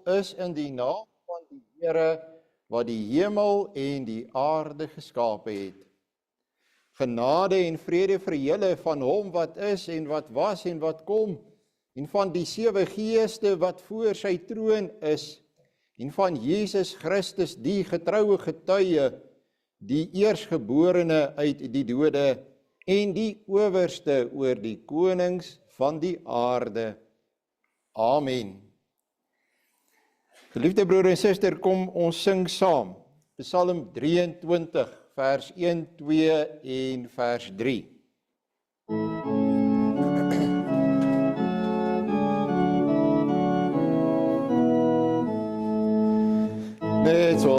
is in die naam van die Here, wat die hemel en die aarde geskape het. Genade en vrede vir julle van hom wat is en wat was en wat kom, en van die 7 geeste wat voor sy troon is, en van Jesus Christus, die getroue getuie, die eersgeborene uit die dode, en die owerste oor die konings van die aarde. Amen. Geliefde broer en suster, kom ons sing saam. Psalm 23, vers 1, 2 en vers 3. Net so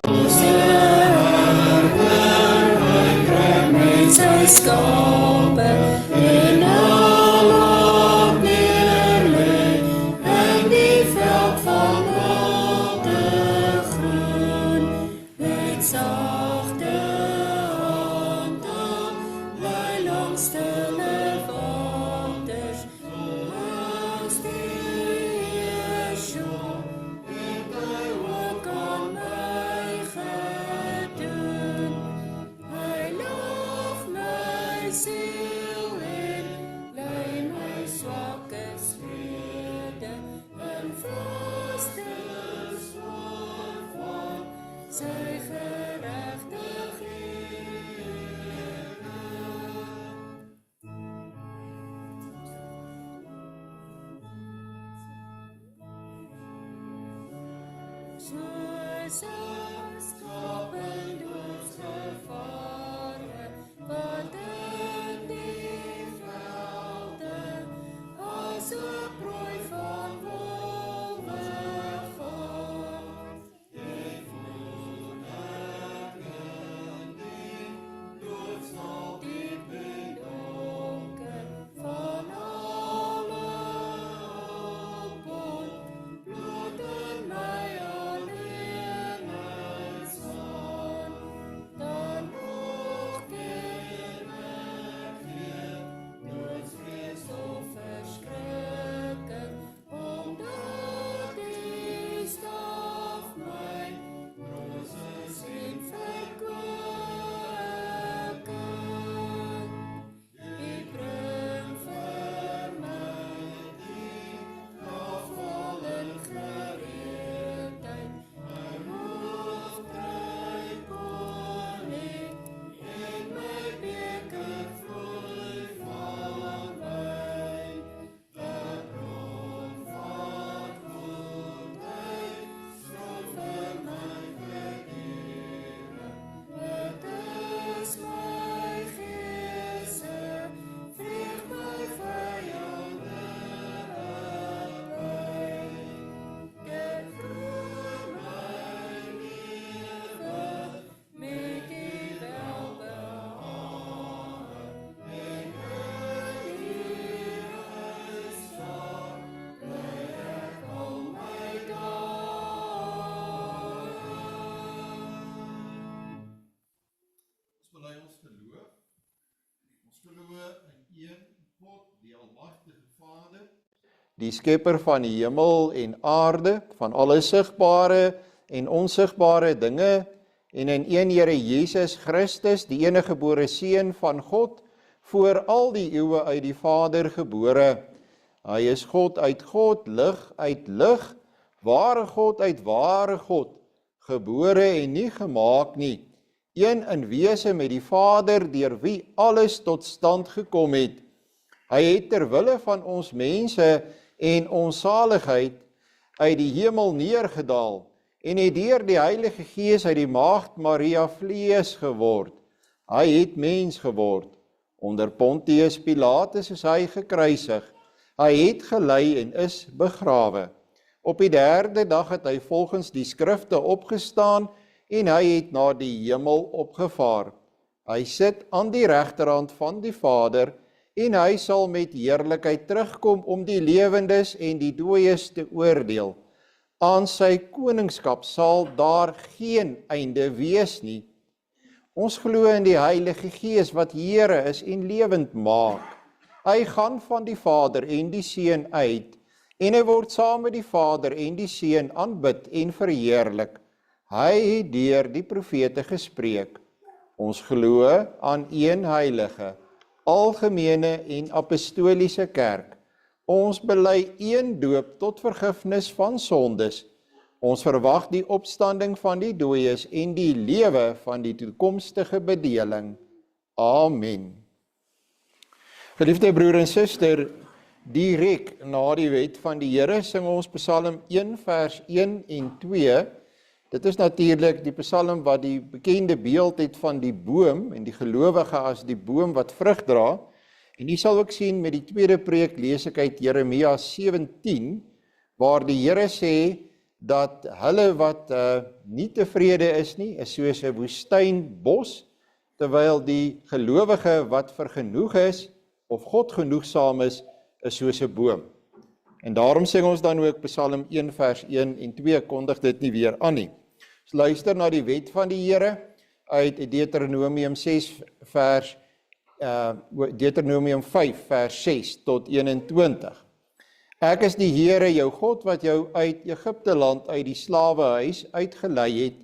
skape en alom neerlê en die veld van watergroen met sagte hande lei langs stille waters langs die shore en hy ook aan my gedoen. Siel en lei my swakkes vrede en vaste swaar van sy geregtighede. Soos skape doodsgevare, wat prooi van wolwe gaan, ek voel ek in die doodsdal diep en donker, van alle hulpbron, bloed in my alleenheid staan, dan nog ken ek geen doodsvrees of verskrik. Omdat die staf my roses en verkwikking, die bring vir my die afval en gereedheid, my hoofdryk olie en my beker vloei van wyn. Die skepper van die hemel en aarde, van alle sigbare en onsigbare dinge, en in een Here Jesus Christus, die enige gebore Seun van God, voor al die eeue uit die Vader gebore. Hy is God uit God, lig uit lig, ware God uit ware God, gebore en nie gemaak nie, een in wese met die Vader, deur wie alles tot stand gekom het. Hy het ter wille van ons mense en ons saligheid uit die hemel neergedaal en het deur die Heilige Gees uit die maagd Maria vlees geword. Hy het mens geword. Onder Pontius Pilatus is hy gekruisig. Hy het gely en is begrawe. Op die 3de dag het hy volgens die skrifte opgestaan en hy het na die hemel opgevaar. Hy sit aan die regterhand van die Vader en hy sal met heerlikheid terugkom om die lewendes en die dooies te oordeel. Aan sy koningskap sal daar geen einde wees nie. Ons glo in die Heilige Gees wat Here is en lewend maak. Hy gaan van die Vader en die Seun uit en hy word saam met die Vader en die Seun aanbid en verheerlik. Hy het deur die profete gespreek. Ons glo aan een heilige, algemene en apostoliese kerk. Ons bely een doop tot vergifnis van sondes. Ons verwag die opstanding van die dooies en die lewe van die toekomstige bedeling. Amen. Geliefde broer en suster, direk na die wet van die Here sing ons Psalm 1 vers 1 en 2. Dit is natuurlik die Psalm wat die bekende beeld het van die boom en die gelowige as die boom wat vrug dra. En u sal ook sien met die tweede preek lees ek uit Jeremia 17, waar die Here sê dat hulle wat nie tevrede is nie, is soos 'n woestynbos, terwyl die gelowige wat vergenoeg is, of God genoegsaam is soos 'n boom. En daarom sing ons dan ook Psalm 1 vers 1 en 2, kondig dit nie weer aan nie. So luister na die wet van die Here uit Deuteronomium 5 vers 6 tot 21. Ek is die Here jou God wat jou uit Egipte land uit die slawehuis uitgelei het.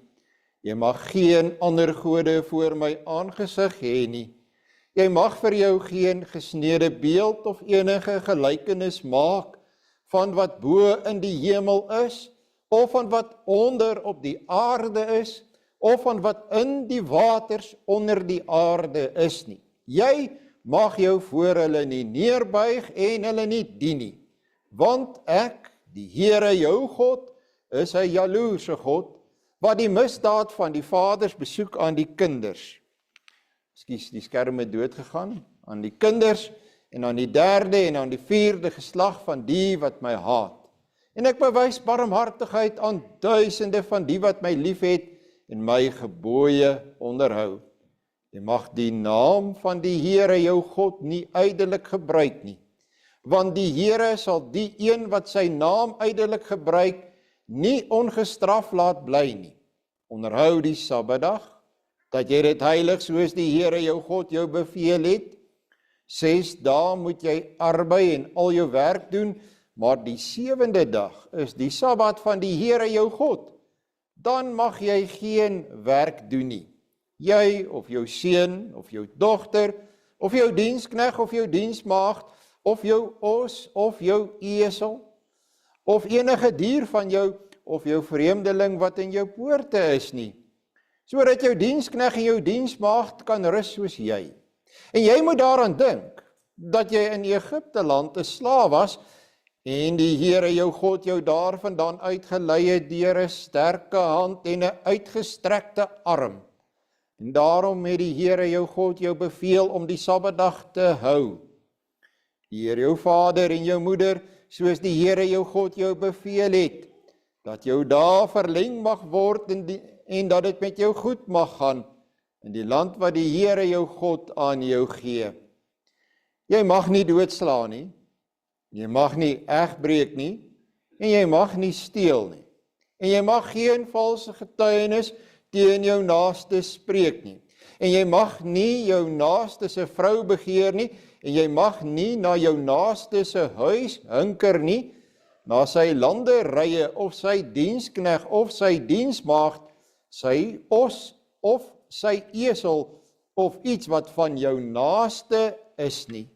Jy mag geen ander gode voor my aangesig hê nie. Jy mag vir jou geen gesneede beeld of enige gelykenis maak van wat bo in die hemel is, of van wat onder op die aarde is, of van wat in die waters onder die aarde is nie. Jy mag jou voor hulle nie neerbuig en hulle nie dien nie. Want ek, die Here jou God, is 'n jaloerse God, wat die misdaad van die vaders besoek aan die kinders. Ekskuus, die skerm het doodgegaan, aan die kinders, en aan die derde en aan die vierde geslag van die wat my haat. En ek bewys barmhartigheid aan duisende van die wat my liefhet en my gebooie onderhou. Jy mag die naam van die Here jou God nie ydelik gebruik nie, want die Here sal die een wat sy naam ydelik gebruik, nie ongestraf laat bly nie. Onderhou die Sabbatdag, dat jy dit heilig soos die Here jou God jou beveel het. 6 dae moet jy arbei en al jou werk doen, maar die 7de dag is die Sabbat van die Here jou God. Dan mag jy geen werk doen nie. Jy of jou seun of jou dogter, of jou dienskneg of jou diensmaagd, of jou os of jou esel, of enige dier van jou, of jou vreemdeling wat in jou poorte is nie, sodat jou dienskneg en jou diensmaagd kan rus soos jy. En jy moet daaraan dink, dat jy in Egipte land 'n slaaf was, en die Here jou God jou daarvandaan uitgelei het deur 'n sterke hand en 'n uitgestrekte arm. En daarom het die Here jou God jou beveel om die Sabbatdag te hou. Eer jou vader en jou moeder, soos die Here jou God jou beveel het, dat jou dae verleng mag word en dat dit met jou goed mag gaan, in die land wat die Here jou God aan jou gee. Jy mag nie doodslaan nie, jy mag nie egbreek nie, en jy mag nie steel nie, en jy mag geen valse getuienis teen jou naaste spreek nie, en jy mag nie jou naaste se vrou begeer nie, en jy mag nie na jou naaste se huis hinker nie, na sy landerye of sy dienskneg of sy diensmaagd, sy os of sy esel of iets wat van jou naaste is nie.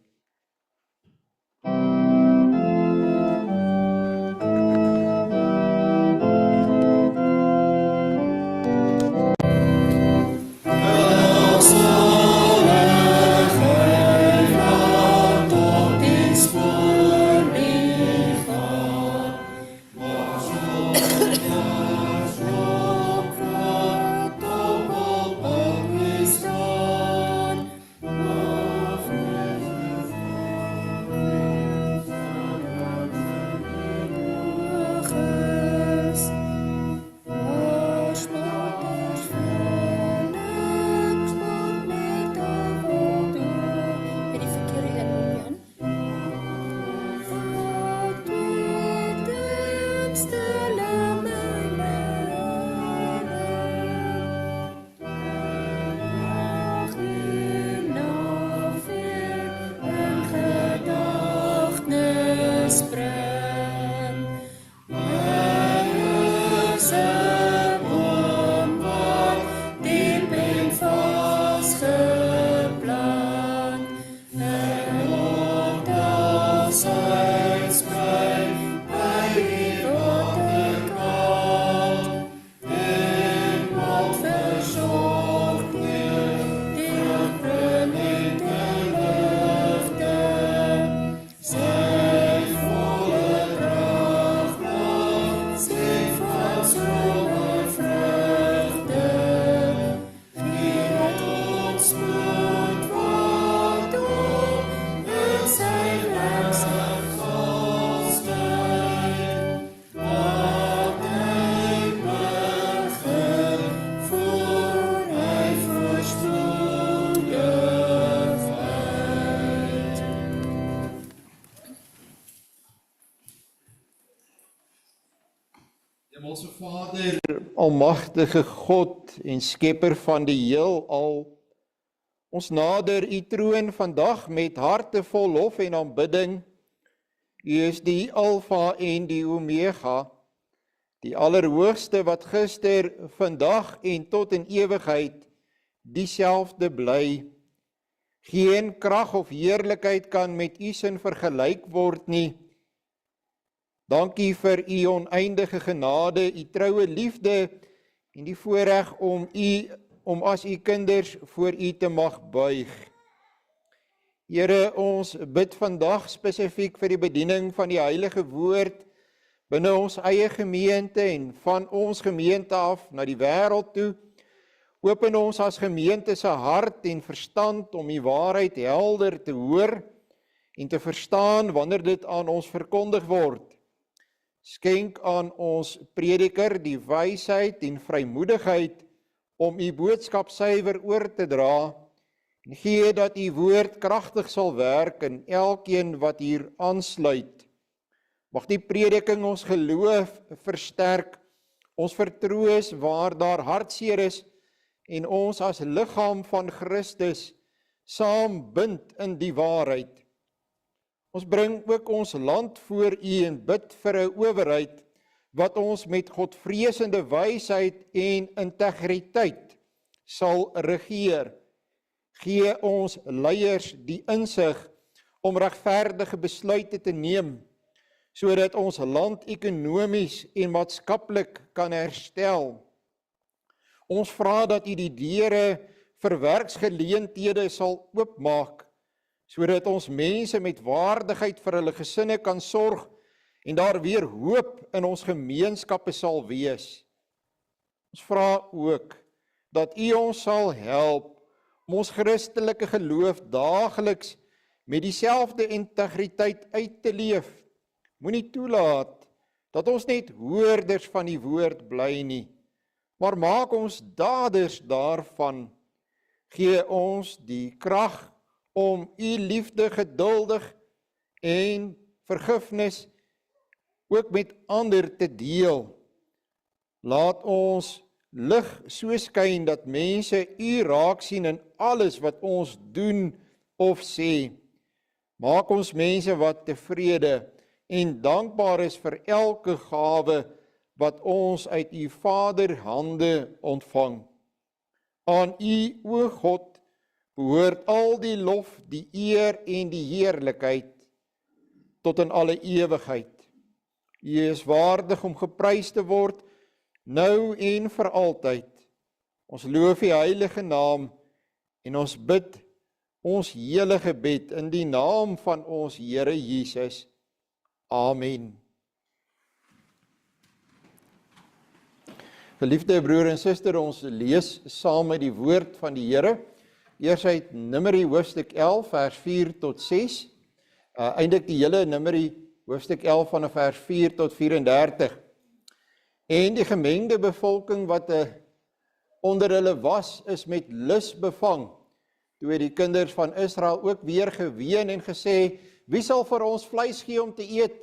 Vader, almagtige God en skepper van die heelal, ons nader u troon vandag met harte vol lof en aanbidding. U is die Alfa en die Omega, die Allerhoogste wat gister, vandag en tot in ewigheid dieselfde bly. Geen krag of heerlikheid kan met u sin vergelyk word nie. Dankie vir u oneindige genade, u troue liefde en die voorreg om as u kinders voor u te mag buig. Here, ons bid vandag spesifiek vir die bediening van die heilige woord binne ons eie gemeente en van ons gemeente af na die wêreld toe. Open ons as gemeente se hart en verstand om die waarheid helder te hoor en te verstaan wanneer dit aan ons verkondig word. Skenk aan ons prediker die wysheid en vrymoedigheid om u boodskap suiwer oor te dra en gee dat u woord kragtig sal werk in elkeen wat hier aansluit. Mag die prediking ons geloof versterk, ons vertroos waar daar hartseer is en ons as liggaam van Christus saam bind in die waarheid. Ons bring ook ons land voor u en bid vir 'n owerheid wat ons met godvreesende wysheid en integriteit sal regeer. Gee ons leiers die insig om regverdige besluite te neem, sodat ons land ekonomies en maatskaplik kan herstel. Ons vra dat u die deure vir werksgeleenthede sal oopmaak, sodat ons mense met waardigheid vir hulle gesinne kan sorg en daar weer hoop in ons gemeenskappe sal wees. Ons vra ook dat u ons sal help om ons Christelike geloof daagliks met dieselfde integriteit uit te leef. Moenie toelaat dat ons net hoorders van die woord bly nie, maar maak ons daders daarvan. Gee ons die krag om u liefde geduldig en vergifnis ook met ander te deel. Laat ons lig so skyn dat mense u raak sien in alles wat ons doen of sê. Maak ons mense wat tevrede en dankbaar is vir elke gawe wat ons uit u Vader hande ontvang. Aan u, o God, behoort al die lof, die eer en die heerlikheid tot in alle ewigheid. U is waardig om geprys te word, nou en vir altyd. Ons loof u heilige naam en ons bid ons hele gebed in die naam van ons Here Jesus. Amen. Geliefde broer en suster, ons lees saam met die woord van die Here. Eers uit Numeri hoofstuk 11 vers 4 tot 6. Eindelik die hele Numeri hoofstuk 11 van vers 4 tot 34. En die gemengde bevolking wat onder hulle was, is met lus bevang. Toe het die kinders van Israel ook weer geween en gesê, wie sal vir ons vleis gee om te eet?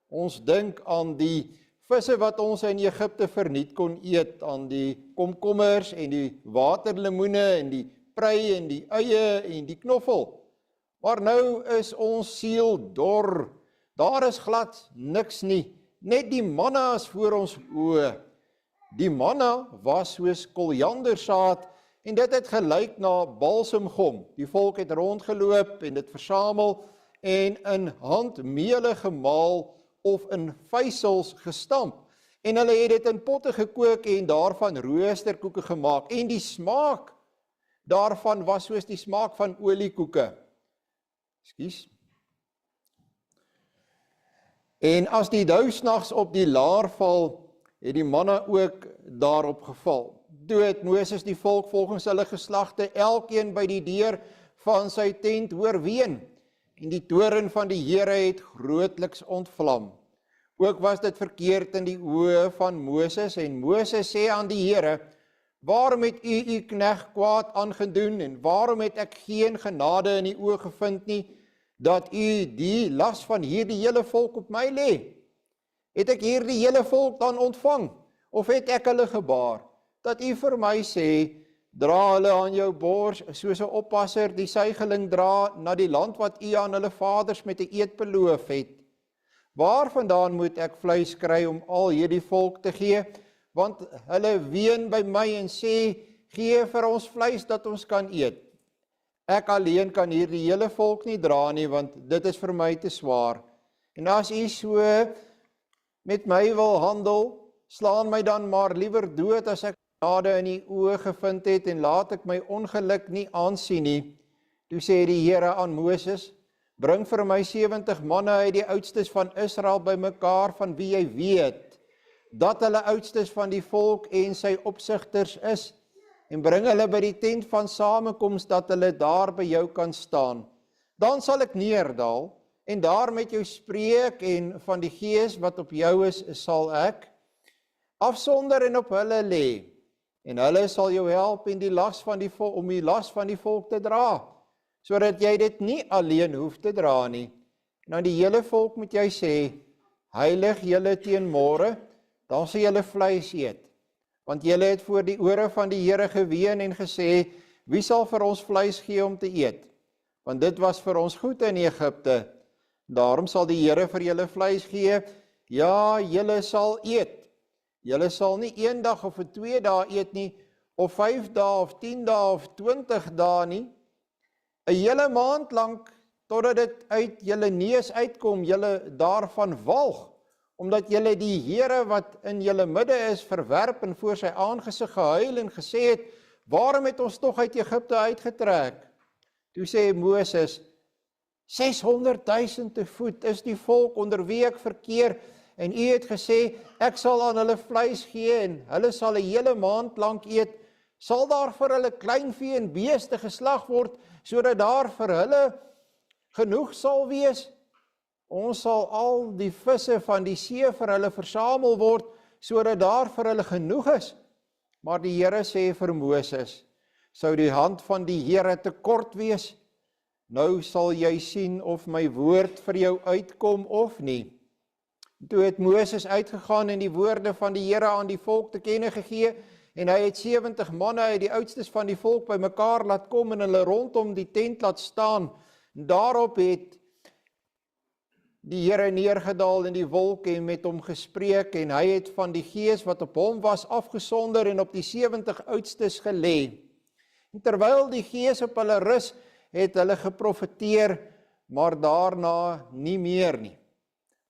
Ons dink aan die visse wat ons in Egipte verniet kon eet, aan die komkommers en die waterlemoene en die prei en die eie en die knoffel. Maar nou is ons siel dor, daar is glad niks nie, net die manna is voor ons oë. Die manna was soos koljandersaad en dit het gelyk na balsemgom. Die volk het rondgeloop en dit versamel en in handmele gemaal of in vysels gestamp. En hulle het dit in potte gekook en daarvan roosterkoeke gemaak. En die smaak daarvan was soos die smaak van oliekoeke. Ekskuus. En as die dou snags op die laar val, het die manna ook daarop geval. Toe het Moses die volk volgens hulle geslagte elkeen by die deur van sy tent hoor ween, en die toorn van die Here het grootliks ontvlam. Ook was dit verkeerd in die oë van Moses, en Moses sê aan die Here, waarom het u knegt kwaad aangedoen, en waarom het ek geen genade in die oë gevind nie, dat u die las van hierdie hele volk op my lê? Het ek hierdie hele volk dan ontvang, Of het ek hulle gebaar, dat u vir my sê, dra hulle aan jou bors, soos 'n oppasser die suigeling dra na die land wat u aan hulle vaders met 'n eed beloof het. Waarvandaan moet ek vleis kry om al hierdie volk te gee? Want hulle ween by my en sê, gee vir ons vleis dat ons kan eet. Ek alleen kan hierdie hele volk nie dra nie, want dit is vir my te swaar. En as u so met my wil handel, slaan my dan maar liewer dood as ek genade in die oë gevind het en laat ek my ongeluk nie aansien nie. Toe sê die Here aan Moses, bring vir my 70 manne uit die oudstes van Israel bymekaar van wie jy weet, dat hulle oudstes van die volk en sy opsigters is, en bring hulle by die tent van samekoms, dat hulle daar by jou kan staan. Dan sal ek neerdal, en daar met jou spreek, en van die gees wat op jou is, sal ek afsonder en op hulle lê, en hulle sal jou help in die las van die volk, om die las van die volk te dra, sodat jy dit nie alleen hoef te dra nie. En aan die hele volk moet jy sê, heilig julle teen môre, dan sal julle vleis eet. Want julle het voor die ore van die Here geween en gesê, wie sal vir ons vleis gee om te eet? Want dit was vir ons goed in Egipte. Daarom sal die Here vir julle vleis gee, ja, julle sal eet. Julle sal nie 1 dag of 2 dae eet nie, of 5 dae of 10 dae of 20 dae nie. 'n hele maand lank, totdat dit uit julle neus uitkom, julle daarvan walg, omdat julle die Here wat in julle midde is verwerp en voor sy aangesig gehuil en gesê het, waarom het ons tog uit Egipte uitgetrek? Toe sê Moses, 600.000 te voet is die volk onder wie ek verkeer, en u het gesê, ek sal aan hulle vleis gee, en hulle sal 'n hele maand lank eet. Sal daar vir hulle kleinvee en beeste geslag word, sodat daar vir hulle genoeg sal wees? Ons sal al die visse van die see vir hulle versamel word, sodat daar vir hulle genoeg is. Maar die Here sê vir Moses, sou die hand van die Here te kort wees? Nou sal jy sien of my woord vir jou uitkom of nie. Toe het Moses uitgegaan en die woorde van die Here aan die volk te kenne gegee, en hy het 70 manne uit die oudstes van die volk bymekaar laat kom en hulle rondom die tent laat staan. Daarop het die Here neergedaal in die wolk en met hom gespreek, en hy het van die gees wat op hom was afgesonder en op die 70 oudstes gelê. En terwyl die gees op hulle rus, het hulle geprofeteer, maar daarna nie meer nie.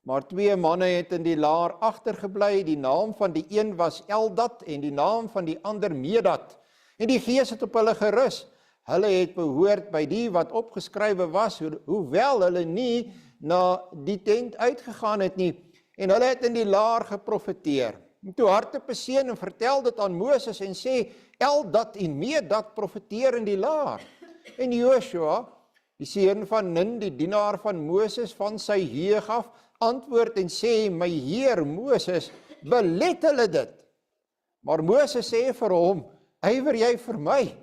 Maar 2 manne het in die laar agtergebly, die naam van die een was Eldad en die naam van die ander Medad. En die gees het op hulle gerus. Hulle het behoort by die wat opgeskrywe was, hoewel hulle nie na die tent uitgegaan het nie. En hulle het in die laar geprofeteer. En toe hardop 'n seun en vertel dit aan Moses en sê, Eldad en Medad profeteer in die laar. En Joshua, die seun van Nun, die dienaar van Moses van sy jeug af, antwoord en sê, my Heer Moses, belet hulle dit. Maar Moses sê vir hom, ywer jy vir my?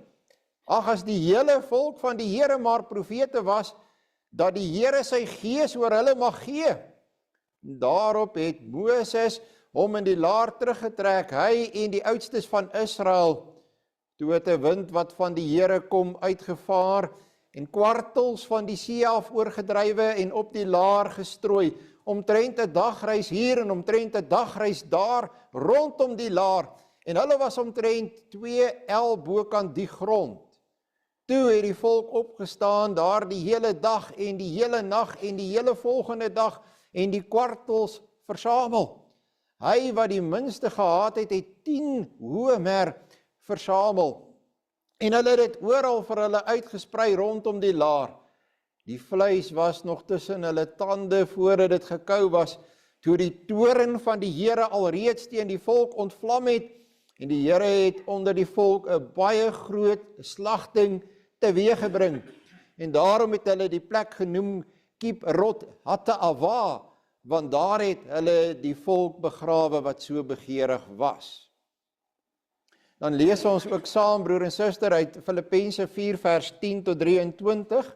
Ag, as die hele volk van die Here maar profete was, dat die Here sy gees oor hulle mag gee. Daarop het Moses hom in die laar teruggetrek, hy en die oudstes van Israel. Toe het 'n wind wat van die Here kom uitgevaar, en kwartels van die see af oorgedrywe en op die laar gestrooi, omtrent 'n dagreis hier en omtrent 'n dagreis daar, rondom die laar, en hulle was omtrent 2 el bokant die grond. Toe het die volk opgestaan daar die hele dag en die hele nag en die hele volgende dag en die kwartels versamel. Hy wat die minste gehad het, het 10 homer versamel. En hulle het dit oral vir hulle uitgesprei rondom die laar. Die vleis was nog tussen hulle tande voordat dit gekou was, toe die toorn van die Here alreeds teen die volk ontvlam het, en die Here het onder die volk 'n baie groot slagting teweeggebring. En daarom het hulle die plek genoem Kibrot Hattaava, want daar het hulle die volk begrawe wat so begeerig was. Dan lees ons ook saam, broer en suster, uit Filippense 4 vers 10 tot 23.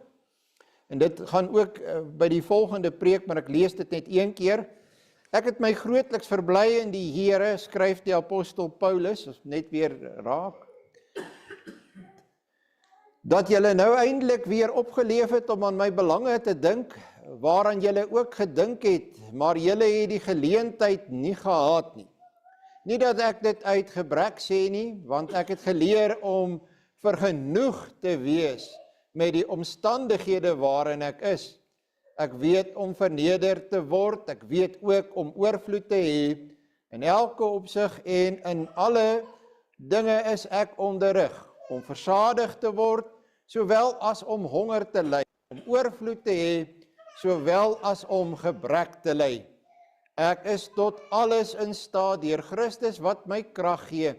En dit gaan ook by die volgende preek, maar ek lees dit net een keer. Ek het my grootliks verbly in die Here, skryf die apostel Paulus, as net weer raak, dat julle nou eintlik weer opgeleef het om aan my belange te dink, waaraan julle ook gedink het, maar julle het die geleentheid nie gehad nie. Nie dat ek dit uit gebrek sê nie, want ek het geleer om vergenoeg te wees met die omstandighede waarin ek is. Ek weet om verneder te word, ek weet ook om oorvloed te hê, in elke opsig en in alle dinge is ek onderrig, om versadig te word, sowel as om honger te ly, om oorvloed te hê, sowel as om gebrek te ly. Ek is tot alles in staat deur Christus wat my krag gee.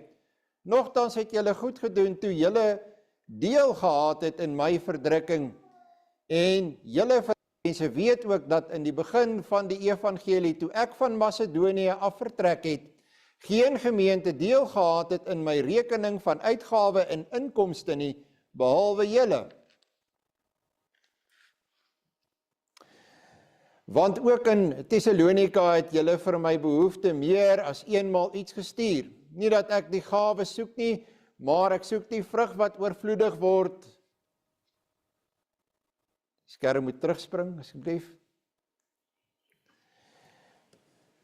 Nogtans het julle goed gedoen toe julle deel gehad het in my verdrukking. En julle mense weet ook dat in die begin van die evangelie, toe ek van Macedonië af vertrek het, geen gemeente deel gehad het in my rekening van uitgawe en inkomste nie, behalwe julle. Want ook in Thessalonika het julle vir my behoefte meer as eenmaal iets gestuur. Nie dat ek die gawe soek nie, maar ek soek die vrug wat oorvloedig word. Skerm moet terugspring, asseblief.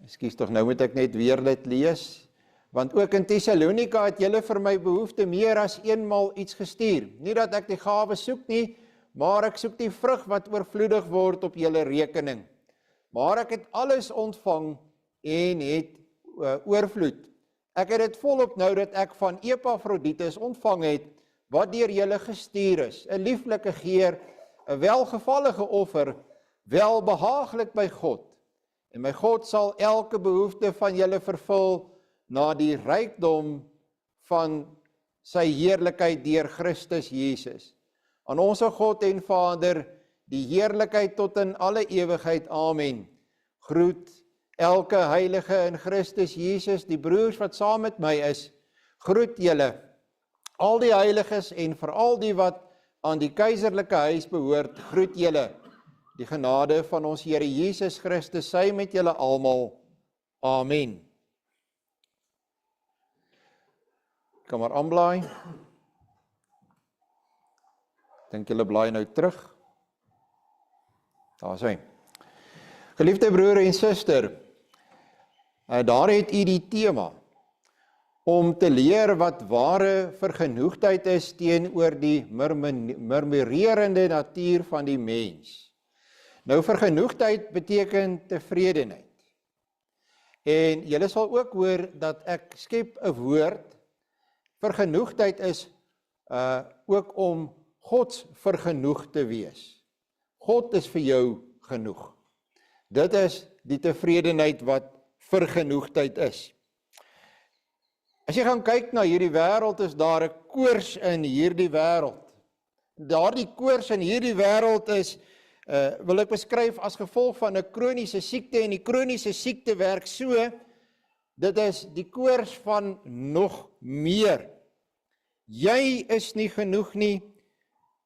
Ekskuus tog, nou moet ek net weer dit lees. Want ook in Thessalonika het julle vir my behoefte meer as eenmaal iets gestuur. Nie dat ek die gawe soek nie, maar ek soek die vrug wat oorvloedig word op julle rekening. Maar ek het alles ontvang en het oorvloed. Ek het dit volop nou dat ek van Epaphroditus ontvang het, wat deur julle gestuur is, 'n lieflike geur, 'n welgevallige offer, welbehaaglik by God. En my God sal elke behoefte van julle vervul na die rykdom van sy heerlikheid deur Christus Jesus. Aan onsse God en Vader, die heerlikheid tot in alle ewigheid. Amen. Groet elke heilige in Christus Jesus, die broers wat saam met my is, groet julle, al die heiliges en veral die wat aan die keiserlike huis behoort, groet julle. Die genade van ons Here Jesus Christus sy met julle almal. Amen. Kan maar aanblaai. Dink julle blaai nou terug. Daar is hy. Geliefde broer en suster, daar het u die tema om te leer wat ware vergenoegdheid is teenoor die murmurerende natuur van die mens. Nou vergenoegdheid beteken tevredenheid. En julle sal ook hoor dat ek skep 'n woord. Vergenoegdheid is ook om Gods vergenoeg te wees. God is vir jou genoeg. Dit is die tevredenheid wat vergenoegdheid is. As jy gaan kyk na hierdie wêreld, is daar 'n koors in hierdie wêreld. Daardie koors in hierdie wêreld is, wil ek beskryf as gevolg van 'n kroniese siekte, en die kroniese siekte werk so, dit is die koors van nog meer. Jy is nie genoeg nie,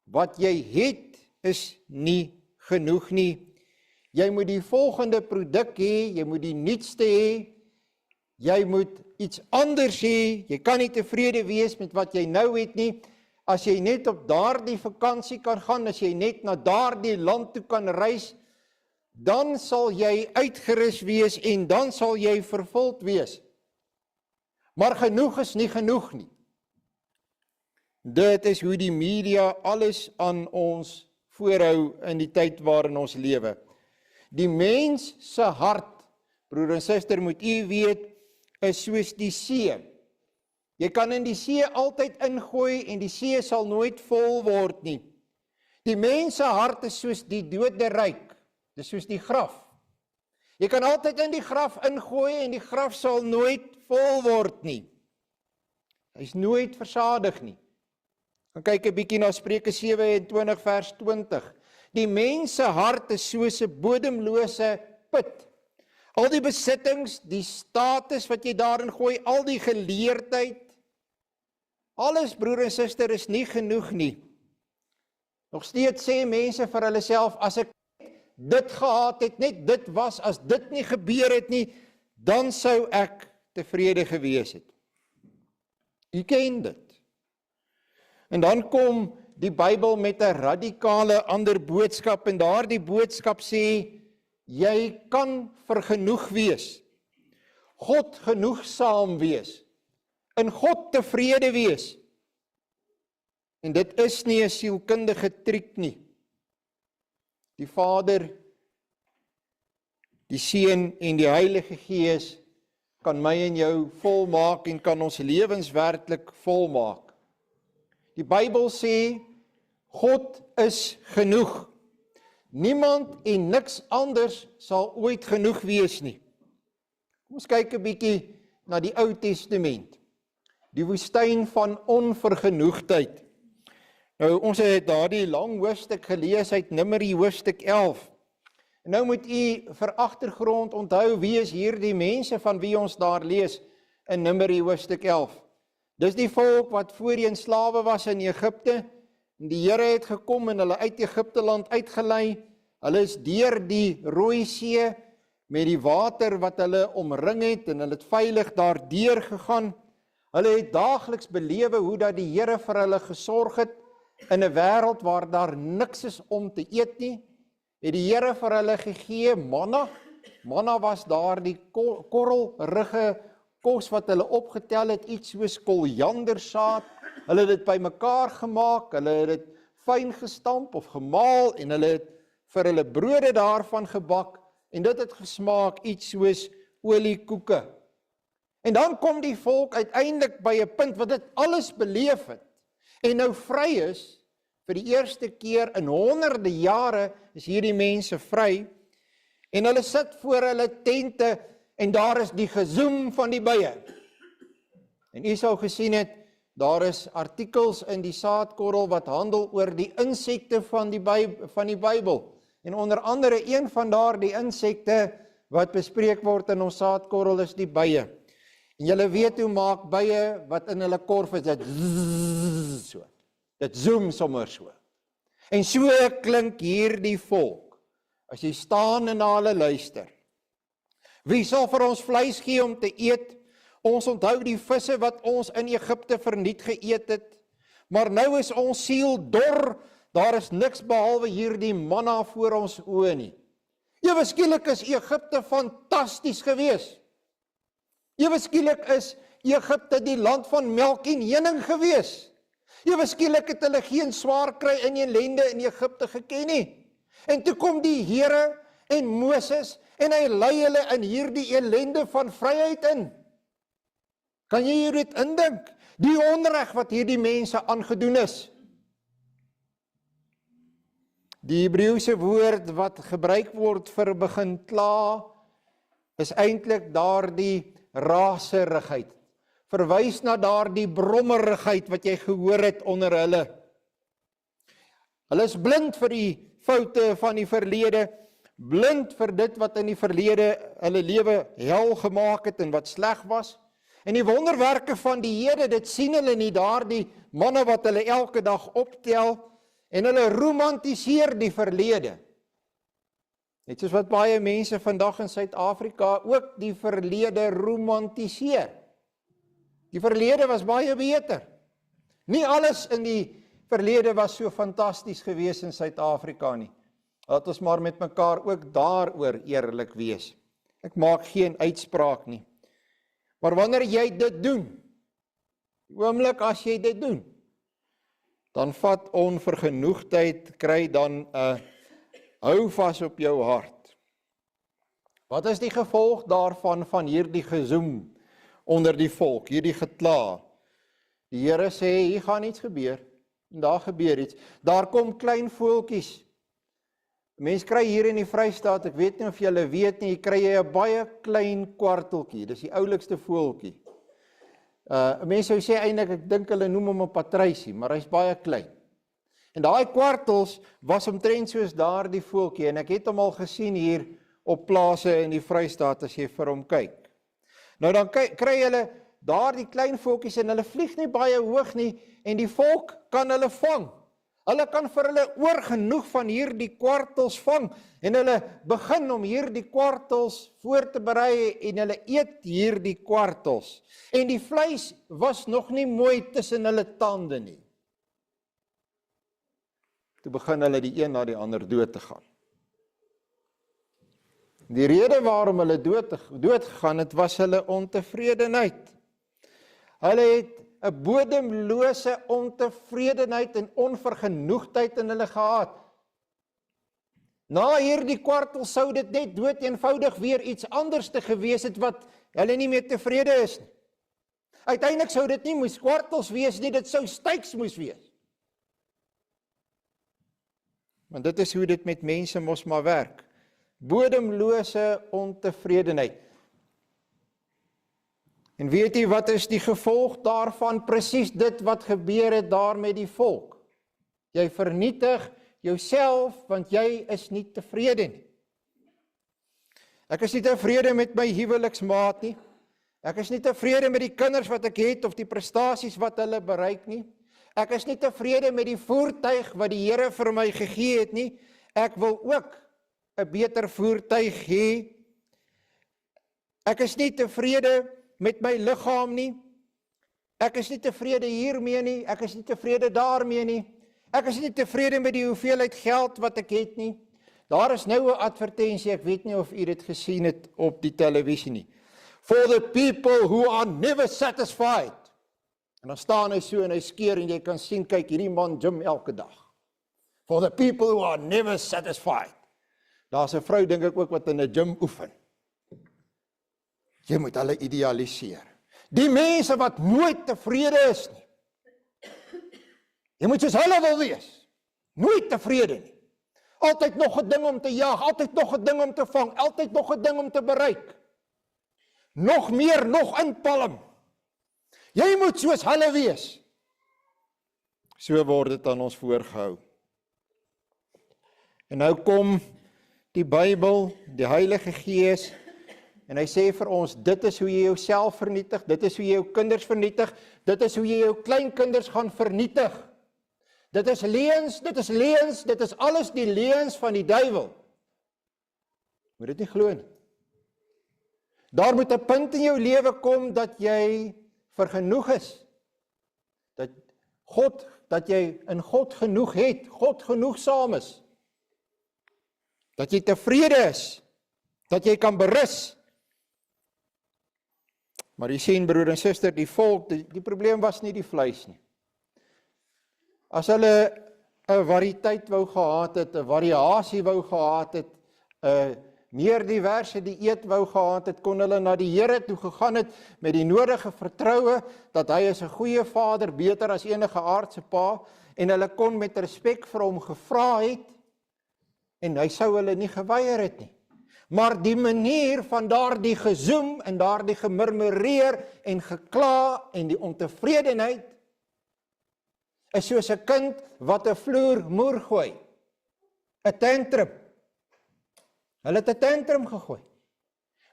wat jy het is nie genoeg nie. Jy moet die volgende produk hê, jy moet die nuutste hê, jy moet iets anders hê, jy kan nie tevrede wees met wat jy nou het nie. As jy net op daardie vakansie kan gaan, as jy net na daardie land toe kan reis, dan sal jy uitgerus wees en dan sal jy vervuld wees. Maar genoeg is nie genoeg nie. Dit is hoe die media alles aan ons voorhou in die tyd waarin ons lewe. Die mens se hart, broer en suster, moet u weet, is soos die see. Jy kan in die see altyd ingooi en die see sal nooit vol word nie. Die mens se hart is soos die dode ryk, dis soos die graf. Jy kan altyd in die graf ingooi en die graf sal nooit vol word nie. Hy is nooit versadig nie. Dan kyk 'n bietjie na Spreuke 27 vers 20. Die mens se hart is soos 'n bodemlose put. Al die besittings, die status wat jy daarin gooi, al die geleerdheid, alles, broer en suster, is nie genoeg nie. Nog steeds sê mense vir hulle self, as ek dit gehad het, net dit was, as dit nie gebeur het nie, dan sou ek tevrede gewees het. U ken dit. En dan kom die Bybel met 'n radikale ander boodskap, en daardie boodskap sê, jy kan vergenoeg wees, God genoegsaam wees, in God tevrede wees. En dit is nie 'n sielkundige triek nie. Die Vader, die Seun en die Heilige Gees kan my en jou volmaak en kan ons lewens werklik volmaak. Die Bybel sê, God is genoeg. Niemand en niks anders sal ooit genoeg wees nie. Kom ons kyk 'n bietjie na die Ou Testament. Die woestyn van onvergenoegdheid. Nou, ons het daardie lang hoofstuk gelees uit Numeri hoofstuk 11. En nou moet u vir agtergrond onthou wie is hierdie mense van wie ons daar lees in Numeri hoofstuk 11. Dis die volk wat voorheen slawe was in Egipte. En die Here het gekom en hulle uit Egipte land uitgelei. Hulle is deur die Rooi See met die water wat hulle omring het en hulle het veilig daardeur gegaan. Hulle het daagliks belewe hoe dat die Here vir hulle gesorg het in 'n wêreld waar daar niks is om te eet nie. Het die Here vir hulle gegee manna. Manna was daar die korrelrige kos wat hulle opgetel het, iets soos koriandersaad. Hulle het dit bymekaar gemaak, hulle het dit fyn gestamp of gemaal en hulle het vir hulle brode daarvan gebak en dit het gesmaak iets soos oliekoeke. En dan kom die volk uiteindelik by 'n punt wat dit alles beleef het en nou vry is. Vir die eerste keer in honderde jare is hierdie mense vry en hulle sit voor hulle tente en daar is die gezoem van die bye. En u sou gesien het, daar is artikels in die saadkorrel wat handel oor die insekte van die Bybel. En onder andere een van daardie insekte wat bespreek word in ons saadkorrel is die bye. En julle weet hoe maak bye wat in hulle korf is, dit zzz, so. Dit zoom sommer so. En so klink hierdie volk, as jy staan en na hulle luister. Wie sal vir ons vleis gee om te eet? Ons onthou die visse wat ons in Egipte verniet geëet het, maar nou is ons siel dor, daar is niks behalwe hierdie manna voor ons oë nie. Ewe skielik is Egipte fantasties gewees. Ewe skielik is Egipte die land van melk en honing gewees. Ewe skielik het hulle geen swaar kry en ellende in Egipte geken nie. En toe kom die Here en Moses en hy lei hulle in hierdie ellende van vryheid in. Kan jy dit indink? Die onreg wat hierdie mense aangedoen is. Die Hebreëse woord wat gebruik word vir begin kla, is eintlik daardie raserigheid. Verwys na daardie brommerigheid wat jy gehoor het onder hulle. Hulle is blind vir die foute van die verlede, blind vir dit wat in die verlede hulle lewe hel gemaak het en wat sleg was. En die wonderwerke van die Here, dit sien hulle nie, daardie manne wat hulle elke dag optel, en hulle romantiseer die verlede. Net soos wat baie mense vandag in Suid-Afrika ook die verlede romantiseer. Die verlede was baie beter. Nie alles in die verlede was so fantasties gewees in Suid-Afrika nie. Laat ons maar met mekaar ook daaroor eerlik wees. Ek maak geen uitspraak nie. Maar wanneer jy dit doen, die oomblik as jy dit doen, dan vat onvergenoegdheid, kry dan 'n hou vas op jou hart. Wat is die gevolg daarvan, van hierdie gezoem onder die volk, hierdie gekla? Die Here sê, hier gaan iets gebeur, en daar gebeur iets. Daar kom klein voeltjies. Mens kry hier in die Vrystaat, ek weet nie of julle weet nie, kry jy 'n baie klein kwarteltjie, dis die oulikste voeltjie. Mense sou sê eintlik, ek dink hulle noem hom 'n patrysie, maar hy's baie klein. En daai kwartels was omtrent soos daardie voeltjie, en ek het hom al gesien hier op plase in die Vrystaat as jy vir hom kyk. Nou dan kry hulle daardie klein voeltjies en hulle vlieg nie baie hoog nie, en die volk kan hulle vang. Hulle kan vir hulle oor genoeg van hierdie kwartels vang en hulle begin om hierdie kwartels voor te berei en hulle eet hierdie kwartels. En die vleis was nog nie mooi tussen hulle tande nie. Toe begin hulle die een na die ander dood te gaan. Die rede waarom hulle dood gegaan het, was hulle ontevredenheid. Hulle het 'n bodemlose ontevredenheid en onvergenoegdheid in hulle gehad. Na hierdie kwartel sou dit net dood eenvoudig weer iets anders te gewees het wat hulle nie meer tevrede is nie. Uiteindelik sou dit nie moes kwartels wees nie, dit sou styks moes wees. Want dit is hoe dit met mense mos maar werk. Bodemlose ontevredenheid. En weet jy wat is die gevolg daarvan? Presies dit wat gebeur het daar met die volk. Jy vernietig jouself, want jy is nie tevrede nie. Ek is nie tevrede met my huweliksmaat nie. Ek is nie tevrede met die kinders wat ek het, of die prestasies wat hulle bereik nie. Ek is nie tevrede met die voertuig wat die Here vir my gegee het nie. Ek wil ook 'n beter voertuig hê. Ek is nie tevrede met my liggaam nie. Ek is nie tevrede hiermee nie. Ek is nie tevrede daarmee nie. Ek is nie tevrede met die hoeveelheid geld wat ek het nie. Daar is nou 'n advertensie, ek weet nie of u dit gesien het op die televisie nie. For the people who are never satisfied. En dan staan hy so en hy skeer en jy kan sien, kyk, hierdie man gym elke dag. For the people who are never satisfied. Daar's 'n vrou, dink ek ook, wat in 'n gym oefen. Jy moet hulle idealiseer. Die mense wat nooit tevrede is nie. Jy moet soos hulle wil wees. Nooit tevrede nie. Altyd nog 'n ding om te jag, altyd nog 'n ding om te vang, altyd nog 'n ding om te bereik. Nog meer, nog inpalm. Jy moet soos hulle wees. So word dit aan ons voorgehou. En nou kom die Bybel, die Heilige Gees, en hy sê vir ons, dit is hoe jy jouself vernietig, dit is hoe jy jou kinders vernietig, dit is hoe jy jou kleinkinders gaan vernietig. Dit is leuns, dit is leuns, dit is alles die leuns van die duiwel. Moet dit nie glo nie. Daar moet 'n punt in jou lewe kom dat jy vergenoeg is. Dat jy in God genoeg het, God genoegsaam is. Dat jy tevrede is, dat jy kan berus. Maar jy sien, broer en suster, die volk, die probleem was nie die vleis nie. As hulle 'n variëteit wou gehad het, 'n variasie wou gehad het, 'n meer diverse dieet wou gehad het, kon hulle na die Here toe gegaan het met die nodige vertroue dat hy is 'n goeie vader, beter as enige aardse pa, en hulle kon met respek vir hom gevra het, en hy sou hulle nie geweier het nie. Maar die manier van daardie gezoem en daardie gemurmureer en gekla en die ontevredenheid is soos 'n kind wat 'n vloer moer gooi. 'n tantrum. Hulle het 'n tantrum gegooi.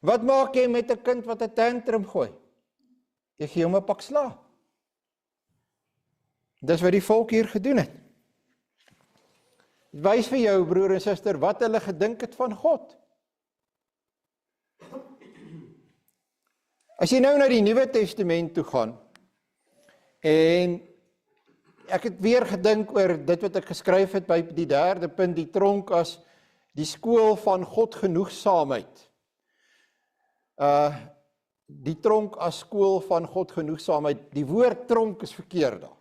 Wat maak jy met 'n kind wat 'n tantrum gooi? Jy gee hom 'n pak slaag. Dis wat die volk hier gedoen het. Dit wys vir jou, broer en suster, wat hulle gedink het van God. As jy nou na die Nuwe Testament toe gaan, en ek het weer gedink oor dit wat ek geskryf het by die 3de punt, die tronk as die skool van Godgenoegsaamheid. Die tronk as skool van Godgenoegsaamheid, die woord tronk is verkeerd daar.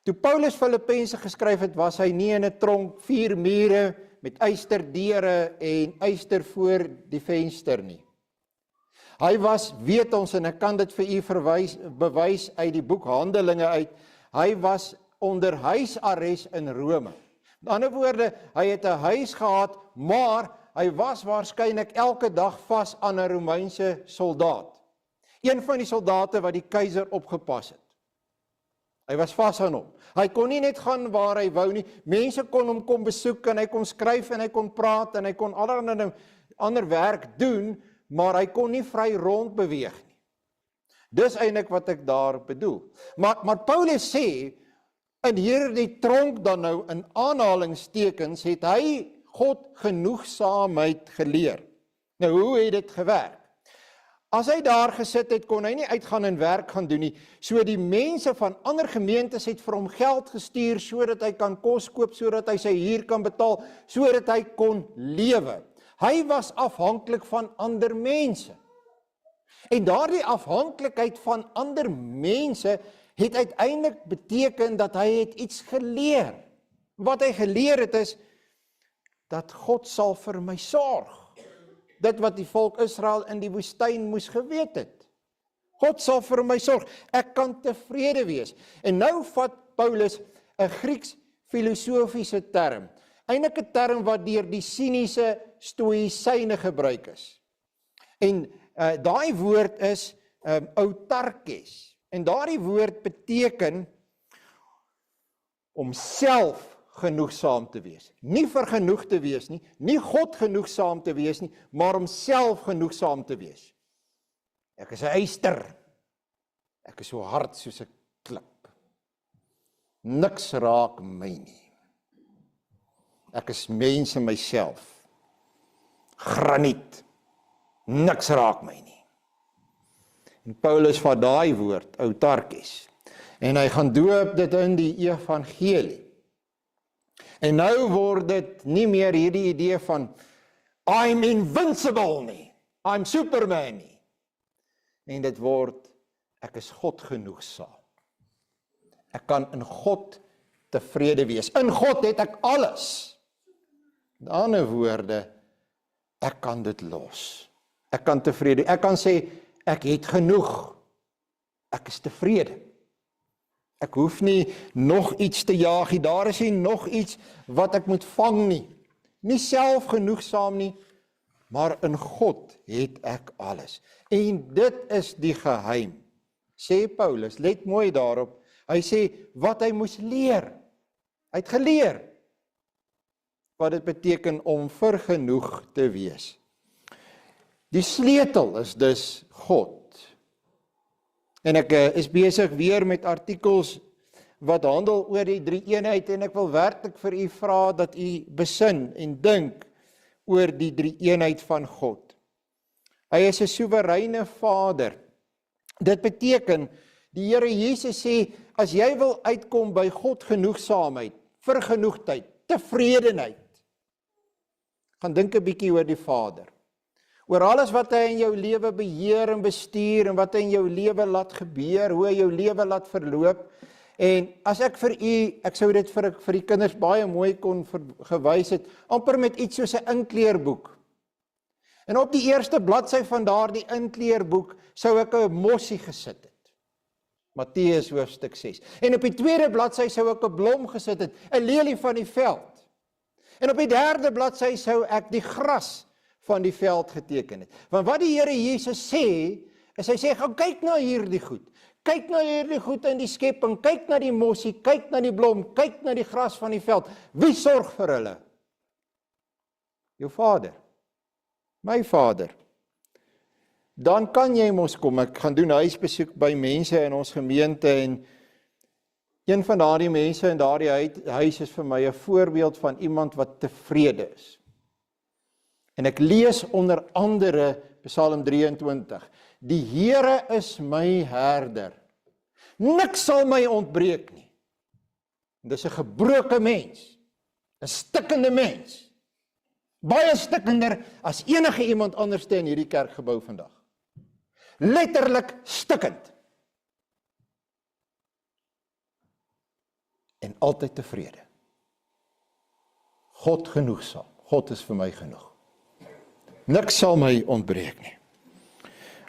Toe Paulus Filippense geskryf het, was hy nie in 'n tronk, 4 mure met eysterdeure en eyster voor die venster nie. Hy was, weet ons, en ek kan dit vir u bewys uit die boek Handelinge uit, hy was onder huisarrest in Rome. Met ander woorde, hy het 'n huis gehad, maar hy was waarskynlik elke dag vas aan 'n Romeinse soldaat. Een van die soldate wat die keiser opgepas het. Hy was vas aan hom. Hy kon nie net gaan waar hy wou nie. Mense kon hom kom besoek en hy kon skryf en hy kon praat en hy kon allerlei ander werk doen, maar hy kon nie vry rond beweeg nie. Dis eintlik wat ek daar bedoel. Maar Paulus sê, In hierdie tronk dan nou in aanhalingstekens het hy God genoegsaamheid geleer. Nou hoe het dit gewerk? As hy daar gesit het, kon hy nie uitgaan en werk gaan doen nie. So die mense van ander gemeentes het vir hom geld gestuur, sodat hy kan kos koop, sodat hy sy huur kan betaal, sodat hy kon lewe. Hy was afhanklik van ander mense. En daardie afhanklikheid van ander mense het uiteindelik beteken dat hy het iets geleer. Wat hy geleer het is, dat God sal vir my sorg. Dit wat die volk Israel in die woestyn moes geweet het. God sal vir my sorg, ek kan tevrede wees. En nou vat Paulus 'n Grieks filosofiese term, eintlik 'n term wat deur die siniese stoïsyne gebruik is. En daai woord is autarkes. En daardie woord beteken om self genoegsaam te wees. Nie vergenoeg te wees nie, nie God genoegsaam te wees nie, maar om self genoegsaam te wees. Ek is 'n yster. Ek is so hard soos 'n klip. Niks raak my nie. Ek is mens in myself. Graniet. Niks raak my nie. En Paulus vat daai woord, autarkes, en hy gaan doop dit in die evangelie. En nou word dit nie meer hierdie idee van I'm invincible nie, I'm Superman nie. En dit word, ek is God genoegsaam. Ek kan in God tevrede wees. In God het ek alles. In ander woorde, ek kan dit los. Ek kan tevrede, ek kan sê, ek het genoeg. Ek is tevrede. Ek hoef nie nog iets te jaag nie, daar is nie nog iets wat ek moet vang nie. Nie self genoegsaam nie, maar in God het ek alles. En dit is die geheim, sê Paulus, let mooi daarop, hy sê wat hy moes leer. Hy het geleer wat dit beteken om vergenoeg te wees. Die sleutel is dus God. En ek is besig weer met artikels wat handel oor die drie eenheid en ek wil werklik vir u vra dat u besin en dink oor die drie eenheid van God. Hy is 'n soewereine Vader. Dit beteken, die Here Jesus sê, as jy wil uitkom by God genoegsaamheid, vergenoegdheid, tevredenheid, gaan dink 'n bietjie oor die Vader. Oor alles wat hy in jou lewe beheer en bestuur en wat hy in jou lewe laat gebeur, hoe hy jou lewe laat verloop. En as ek vir u, ek sou dit vir die kinders baie mooi kon gewys het, amper met iets soos 'n inkleerboek. En op die eerste bladsy van daardie inkleerboek sou ek 'n mossie gesit het. Matteus hoofstuk 6. En op die tweede bladsy sou ek 'n blom gesit het, 'n lelie van die veld. En op die derde bladsy sou ek die gras van die veld geteken het. Want wat die Here Jesus sê, is hy sê, gaan kyk na hierdie goed. Kyk na hierdie goed in die skepping, kyk na die mossie, kyk na die blom, kyk na die gras van die veld. Wie sorg vir hulle? Jou Vader. My Vader. Dan kan jy mos kom, ek gaan doen huisbesoek by mense in ons gemeente en een van daardie mense in daardie huis is vir my 'n voorbeeld van iemand wat tevrede is. En ek lees onder andere Psalm 23. Die Here is my herder. Niks sal my ontbreek nie. Dis 'n gebroke mens. 'n Stikkende mens. Baie stikkender as enige iemand anderste in hierdie kerkgebou vandag. Letterlik stikkend. En altyd tevrede. God genoegsaam. God is vir my genoeg. Niks sal my ontbreek nie.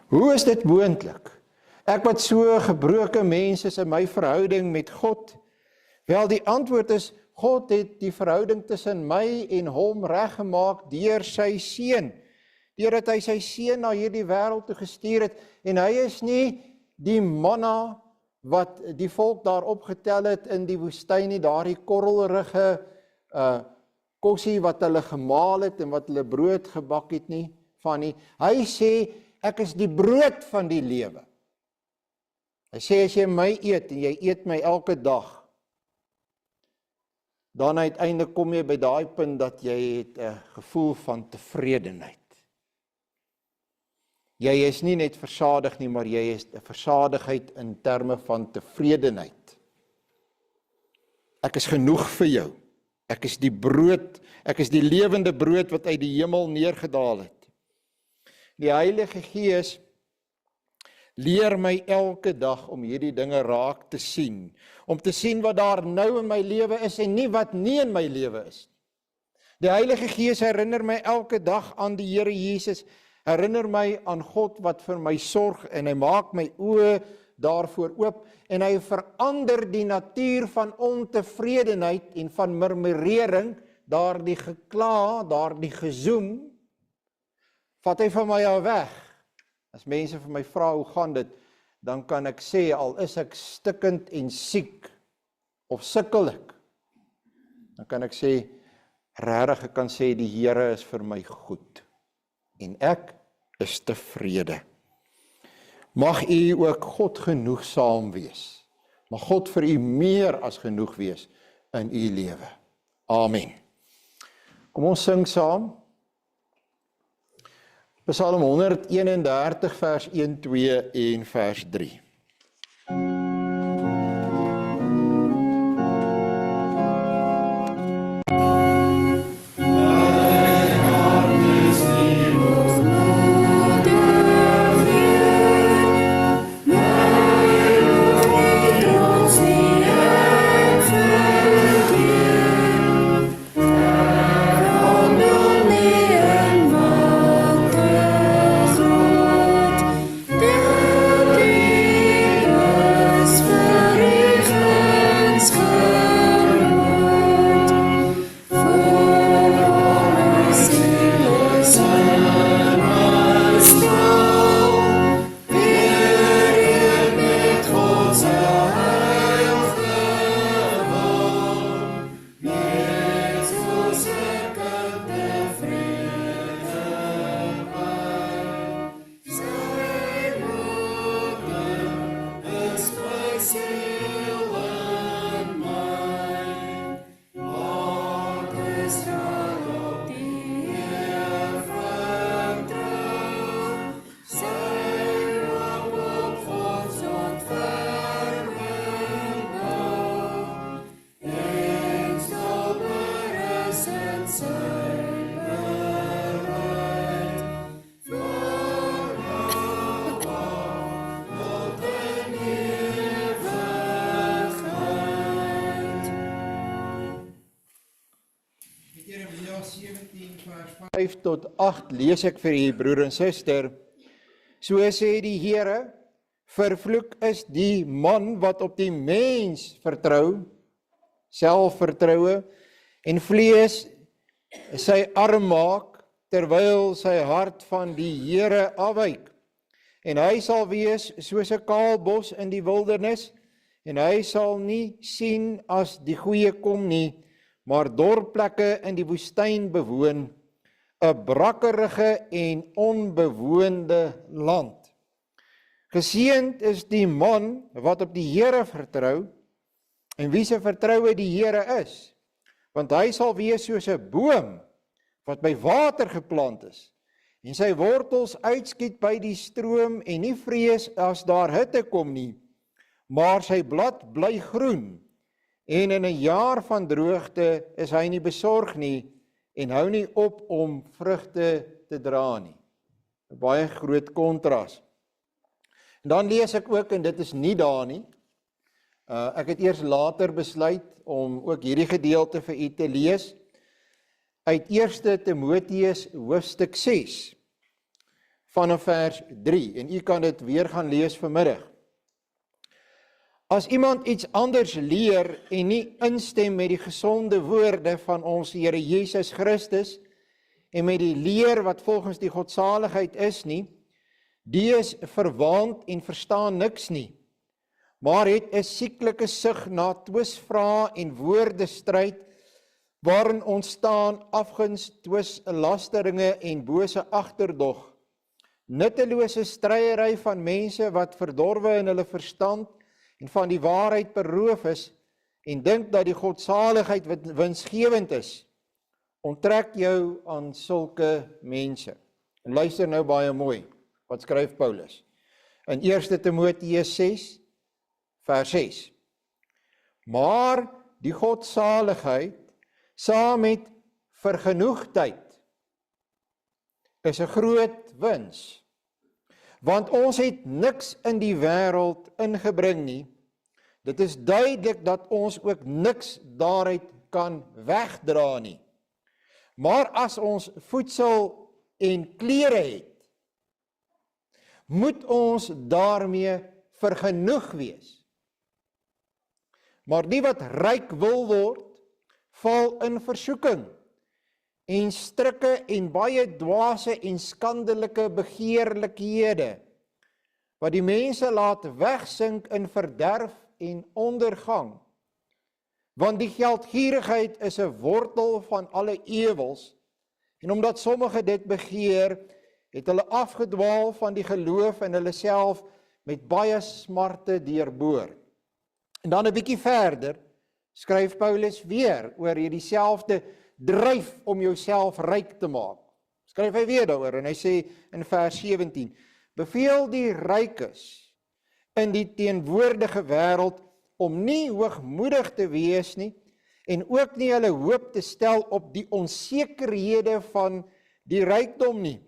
Hoe is dit moontlik? Ek wat so gebroke mens is in my verhouding met God. Wel, die antwoord is, God het die verhouding tussen my en hom reggemaak deur sy seun. Deurdat hy sy seun na hierdie wêreld toe gestuur het, en hy is nie die manna wat die volk daar opgetel het in die woestyn nie, daardie korrelrige kossie wat hulle gemaal het en wat hulle brood gebak het nie, van nie. Hy sê, ek is die brood van die lewe. Hy sê, as jy my eet en jy eet my elke dag, dan uiteindelik kom jy by daai punt dat jy het 'n gevoel van tevredenheid. Jy is nie net versadig nie, maar jy is 'n versadigheid in terme van tevredenheid. Ek is genoeg vir jou. Ek is die brood, ek is die lewende brood wat uit die hemel neergedaal het. Die Heilige Gees leer my elke dag om hierdie dinge raak te sien, om te sien wat daar nou in my lewe is en nie wat nie in my lewe is. Die Heilige Gees herinner my elke dag aan die Here Jesus, herinner my aan God wat vir my sorg en hy maak my oë daarvoor oop en hy verander die natuur van ontevredenheid en van murmurering, daardie gekla, daardie gezoem, vat hy van my af weg. As mense vir my vra hoe gaan dit, dan kan ek sê al is ek stikkend en siek of sukkel ek, dan kan ek sê regtig ek kan sê die Here is vir my goed en ek is tevrede. Mag u ook God genoegsaam wees. Mag God vir u meer as genoeg wees in u lewe. Amen. Kom ons sing saam. Psalm 131 vers 1, 2 en vers 3. Jeremia 17 vers 5 tot 8 lees ek vir u broer en suster. So sê die Here, vervloek is die man wat op die mens vertrou, selfvertroue en vlees sy arm maak, terwyl sy hart van die Here afwyk. En hy sal wees soos 'n kaal bos in die wildernis, en hy sal nie sien as die goeie kom nie, maar dorplekke in die woestyn bewoon, 'n brakkerige en onbewoonde land. Geseënd is die man wat op die Here vertrou, en wie se vertroue die Here is, want hy sal wees soos 'n boom wat by water geplant is, en sy wortels uitskiet by die stroom, en nie vrees as daar hitte kom nie, maar sy blad bly groen, en in 'n jaar van droogte is hy nie besorg nie, en hou nie op om vrugte te dra nie. 'n Baie groot kontras. En dan lees ek ook, en dit is nie daar nie, ek het eers later besluit om ook hierdie gedeelte vir u te lees, uit 1 Timoteus hoofstuk 6, vanaf vers 3, en u kan dit weer gaan lees vanmiddag. As iemand iets anders leer en nie instem met die gesonde woorde van ons Here Jesus Christus en met die leer wat volgens die godsaligheid is nie, die is verwaand en verstaan niks nie, maar het 'n sieklike sug na twisvrae en woordestryd, waarin ontstaan afguns, twis, lasteringe en bose agterdog, nuttelose stryery van mense wat verdorwe in hulle verstand en van die waarheid beroof is, en dink dat die godsaligheid winsgewend is, onttrek jou aan sulke mense. En luister nou baie mooi, wat skryf Paulus? In 1 Timoteus 6, vers 6. Maar die godsaligheid, saam met vergenoegdheid, is 'n groot wins. Want ons het niks in die wêreld ingebring nie. Dit is duidelik dat ons ook niks daaruit kan wegdra nie. Maar as ons voedsel en klere het, moet ons daarmee vergenoeg wees. Maar die wat ryk wil word, val in versoeking en strikke en baie dwaase en skandelike begeerlikhede, wat die mense laat wegsink in verderf en ondergang. Want die geldgierigheid is 'n wortel van alle ewels, en omdat sommige dit begeer, het hulle afgedwaal van die geloof en hulle self met baie smarte deurboor. En dan 'n bietjie verder skryf Paulus weer oor hierdie selfde dryf om jouself ryk te maak. Skryf hy weer daaroor en hy sê in vers 17, beveel die rykes in die teenwoordige wêreld om nie hoogmoedig te wees nie en ook nie hulle hoop te stel op die onsekerhede van die rykdom nie,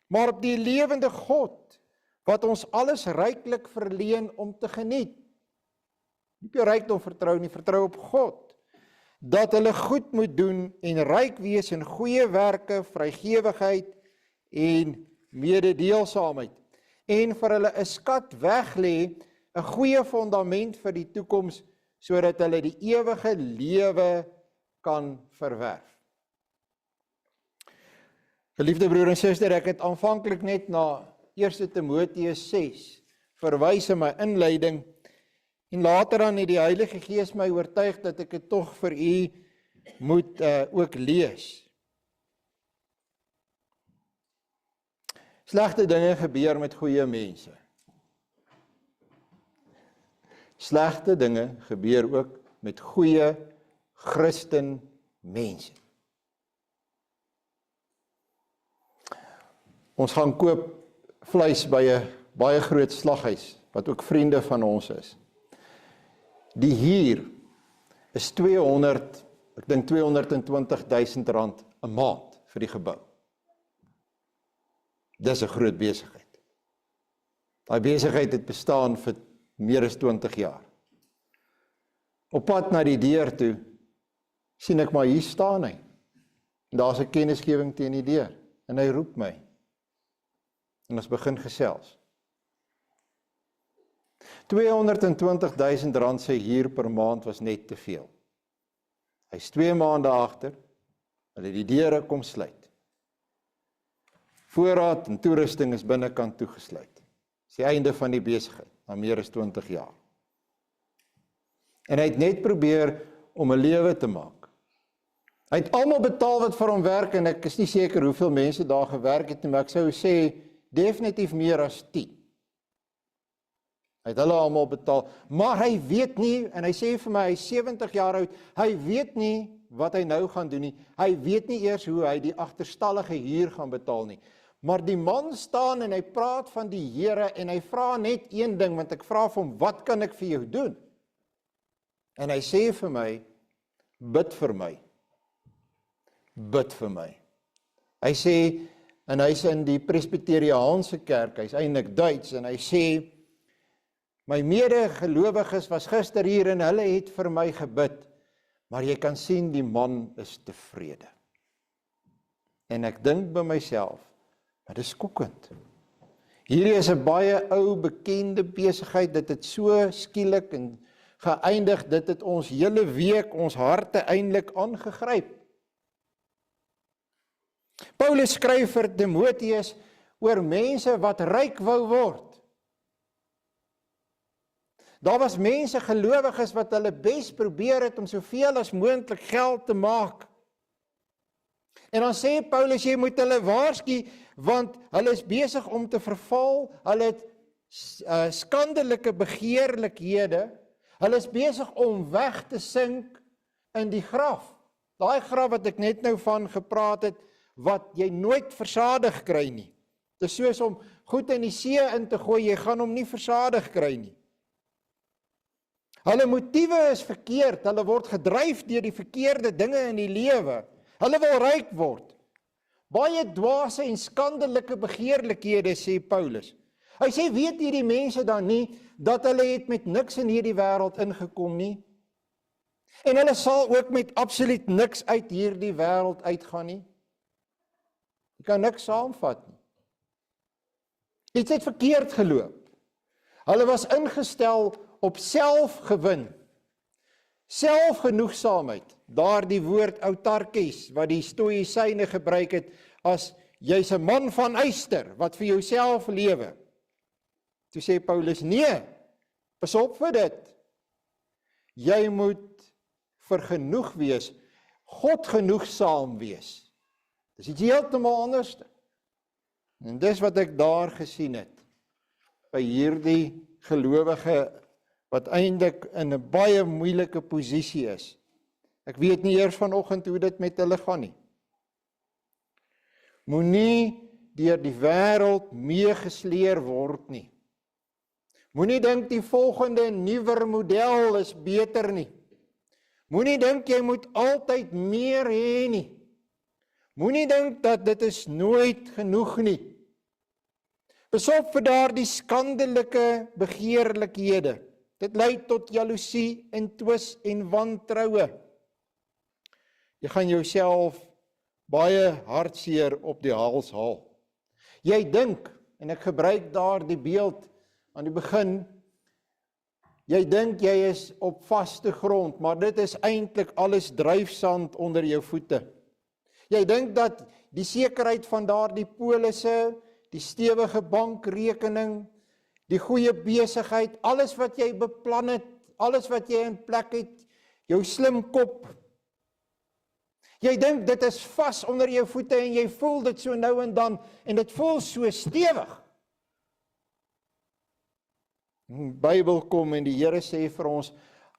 maar op die lewende God wat ons alles ryklik verleen om te geniet. Nie op jou rykdom vertrou nie, vertrou op God. Dat hulle goed moet doen en ryk wees in goeie werke, vrygewigheid en mededeelsaamheid. En vir hulle 'n skat weglê, 'n goeie fondament vir die toekoms, sodat hulle die ewige lewe kan verwerf. Geliefde broer en suster, ek het aanvanklik net na 1 Timoteus 6 verwys in my inleiding, en later dan het die Heilige Gees my oortuig dat ek dit tog vir u moet ook lees. Slegte dinge gebeur met goeie mense. Slegte dinge gebeur ook met goeie Christen mense. Ons gaan koop vleis by 'n baie groot slaghuis, wat ook vriende van ons is. Die huur is 220.000 rand 'n maand vir die gebou. Dis 'n groot besigheid. Daai besigheid het bestaan vir meer as 20 jaar. Op pad na die deur toe, sien ek maar hier staan hy. En daar's 'n kennisgewing teen die deur. En hy roep my. En ons begin gesels. 220.000 rand sy huur per maand was net te veel. Hy's 2 maande agter, hulle die deure kom sluit. Voorraad en toerusting is binnekant toegesluit. Dis die einde van die besigheid, na meer as 20 jaar. En hy het net probeer om 'n lewe te maak. Hy het almal betaal wat vir hom werk, en ek is nie seker hoeveel mense daar gewerk het nie, maar ek sou sê, definitief meer as 10. Hy het hulle almal betaal, maar hy weet nie, en hy sê vir my, hy is 70 jaar oud, hy weet nie wat hy nou gaan doen nie, hy weet nie eers hoe hy die agterstallige huur gaan betaal nie, maar die man staan en hy praat van die Here, en hy vra net een ding, want ek vra vir hom, wat kan ek vir jou doen? En hy sê vir my, bid vir my, bid vir my. Hy sê, en hy's in die Presbyteriaanse kerk, hy's eintlik Duits, en hy sê, my medegelowiges was gister hier en hulle het vir my gebid, maar jy kan sien die man is tevrede. En ek dink by myself, maar dis skokkend. Hierdie is 'n baie ou bekende besigheid, dit het so skielik en geëindig, dit het ons hele week ons harte eintlik aangegryp. Paulus skryf vir Timoteus oor mense wat ryk wou word. Daar was mense, gelowiges, wat hulle bes probeer het om soveel as moontlik geld te maak. En dan sê Paulus, jy moet hulle waarsku, want hulle is besig om te verval, hulle het skandelike begeerlikhede, Hulle is besig om weg te sink in die graf. Daai graf wat ek net nou van gepraat het, wat jy nooit versadig kry nie. Dit is soos om goed in die see in te gooi, jy gaan hom nie versadig kry nie. Hulle motiewe is verkeerd, hulle word gedryf deur die verkeerde dinge in die lewe. Hulle wil ryk word. Baie dwaase en skandelike begeerlikhede, sê Paulus. Hy sê, weet hierdie mense dan nie, dat hulle het met niks in hierdie wêreld ingekom nie? En hulle sal ook met absoluut niks uit hierdie wêreld uitgaan nie? Jy kan niks saamvat nie. Iets het verkeerd geloop. Hulle was ingestel op selfgewin, selfgenoegsaamheid, daardie woord autarkies, wat die stoïsyne gebruik het, as jy's 'n man van yster, wat vir jouself lewe. Toe sê Paulus, nee, pas op vir dit. Jy moet vergenoeg wees, God genoegsaam wees. Dis iets heeltemal anders. En dis wat ek daar gesien het, by hierdie gelowige, wat eintlik in 'n baie moeilike posisie is. Ek weet nie eers vanoggend hoe dit met hulle gaan nie. Moenie deur die wêreld meegesleer word nie. Moenie dink die volgende nuwer model is beter nie. Moenie dink jy moet altyd meer hê nie. Moenie dink dat dit is nooit genoeg nie. Pas op vir daardie skandelike begeerlikhede. Dit lei tot jaloesie en twis en wantroue. Jy gaan jouself baie hartseer op die hals haal. Jy dink, en ek gebruik daar die beeld aan die begin, jy dink jy is op vaste grond, maar dit is eintlik alles dryfsand onder jou voete. Jy dink dat die sekerheid van daardie polisse, die stewige bankrekening, die goeie besigheid, alles wat jy beplan het, alles wat jy in plek het, jou slim kop. Jy dink dit is vas onder jou voete en jy voel dit so nou en dan en dit voel so stewig. Die Bybel kom en die Here sê vir ons,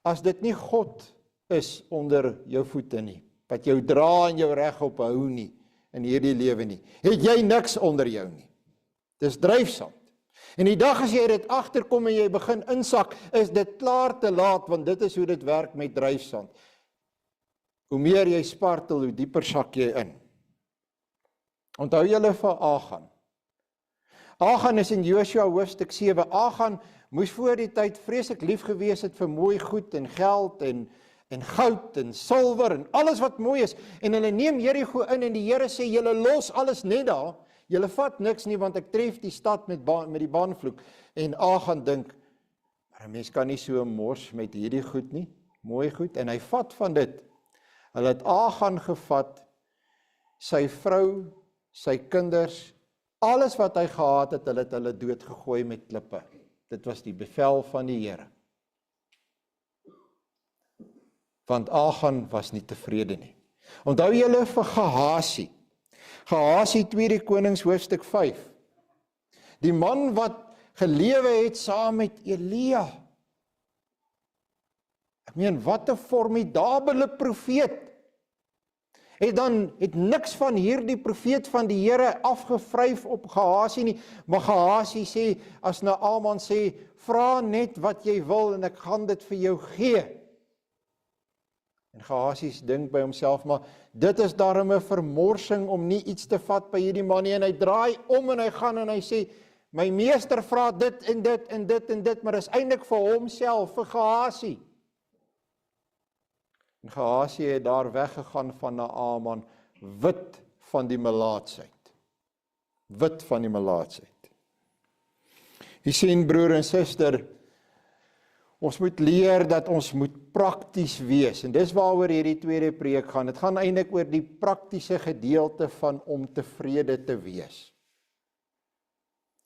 as dit nie God is onder jou voete nie, wat jou dra en jou regop hou nie, in hierdie lewe nie, het jy niks onder jou nie. Dis dryfsand. En die dag as jy dit agterkom en jy begin insak, is dit klaar te laat, want dit is hoe dit werk met dryfsand. Hoe meer jy spartel, hoe dieper sak jy in. Onthou julle vir Achan. Achan is in Josua hoofstuk 7. Achan moes voor die tyd vreeslik lief gewees het vir mooi goed en geld en goud en silwer en alles wat mooi is. En hulle neem Jerigo in en die Here sê, julle los alles net daar. Julle vat niks nie, want ek tref die stad met die baanvloek. En Achan dink, maar 'n mens kan nie so mors met hierdie goed nie, mooi goed. En hy vat van dit. Hulle het Achan gevat, sy vrou, sy kinders, alles wat hy gehad het, hulle het hulle doodgegooi met klippe. Dit was die bevel van die Here. Want Achan was nie tevrede nie. Onthou julle vir Gehasie. Gehasie 2 Konings hoofstuk 5. Die man wat gelewe het saam met Elia. Ek meen, wat 'n formidabele profeet. Het niks van hierdie profeet van die Here afgevryf op Gehasie nie, maar Gehasie sê, as Naaman sê, vra net wat jy wil en ek gaan dit vir jou gee. En Gehasie dink by homself, maar dit is daarom 'n vermorsing om nie iets te vat by hierdie man nie, en hy draai om en hy gaan en hy sê, my meester vra dit en dit en dit en dit, maar dis eintlik vir homself, vir Gehasie. En Gehasie het daar weggegaan van Naaman, wit van die melaatsheid. Wit van die melaatsheid. Jy sien, broer en suster, ons moet leer dat ons moet prakties wees. En dis waaroor hierdie tweede preek gaan. Dit gaan eintlik oor die praktiese gedeelte van om tevrede te wees.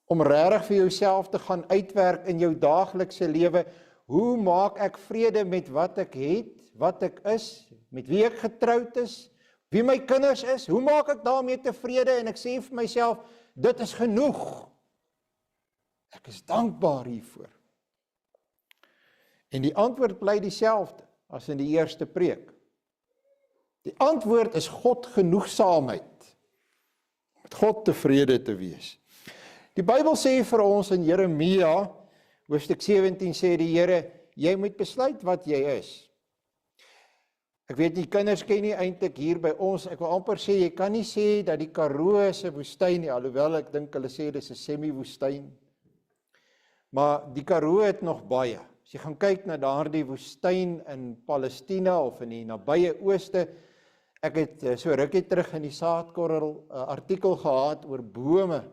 Om regtig vir jouself te gaan uitwerk in jou daaglikse lewe. Hoe maak ek vrede met wat ek het, wat ek is, met wie ek getroud is, wie my kinders is? Hoe maak ek daarmee tevrede? En ek sê vir myself, dit is genoeg. Ek is dankbaar hiervoor. En die antwoord bly dieselfde as in die eerste preek. Die antwoord is God genoegsaamheid. Met God tevrede te wees. Die Bybel sê vir ons in Jeremia, hoofstuk 17 sê die Here, jy moet besluit wat jy is. Ek weet die kinders ken nie eintlik hier by ons, ek wil amper sê, jy kan nie sê dat die Karoo is 'n woestyn nie, alhoewel ek dink hulle sê dis 'n semi-woestyn. Maar die Karoo het nog baie. As jy gaan kyk na daardie woestyn in Palestina of in die nabye ooste, ek het so rukkie terug in die Saadkorrel artikel gehad oor bome.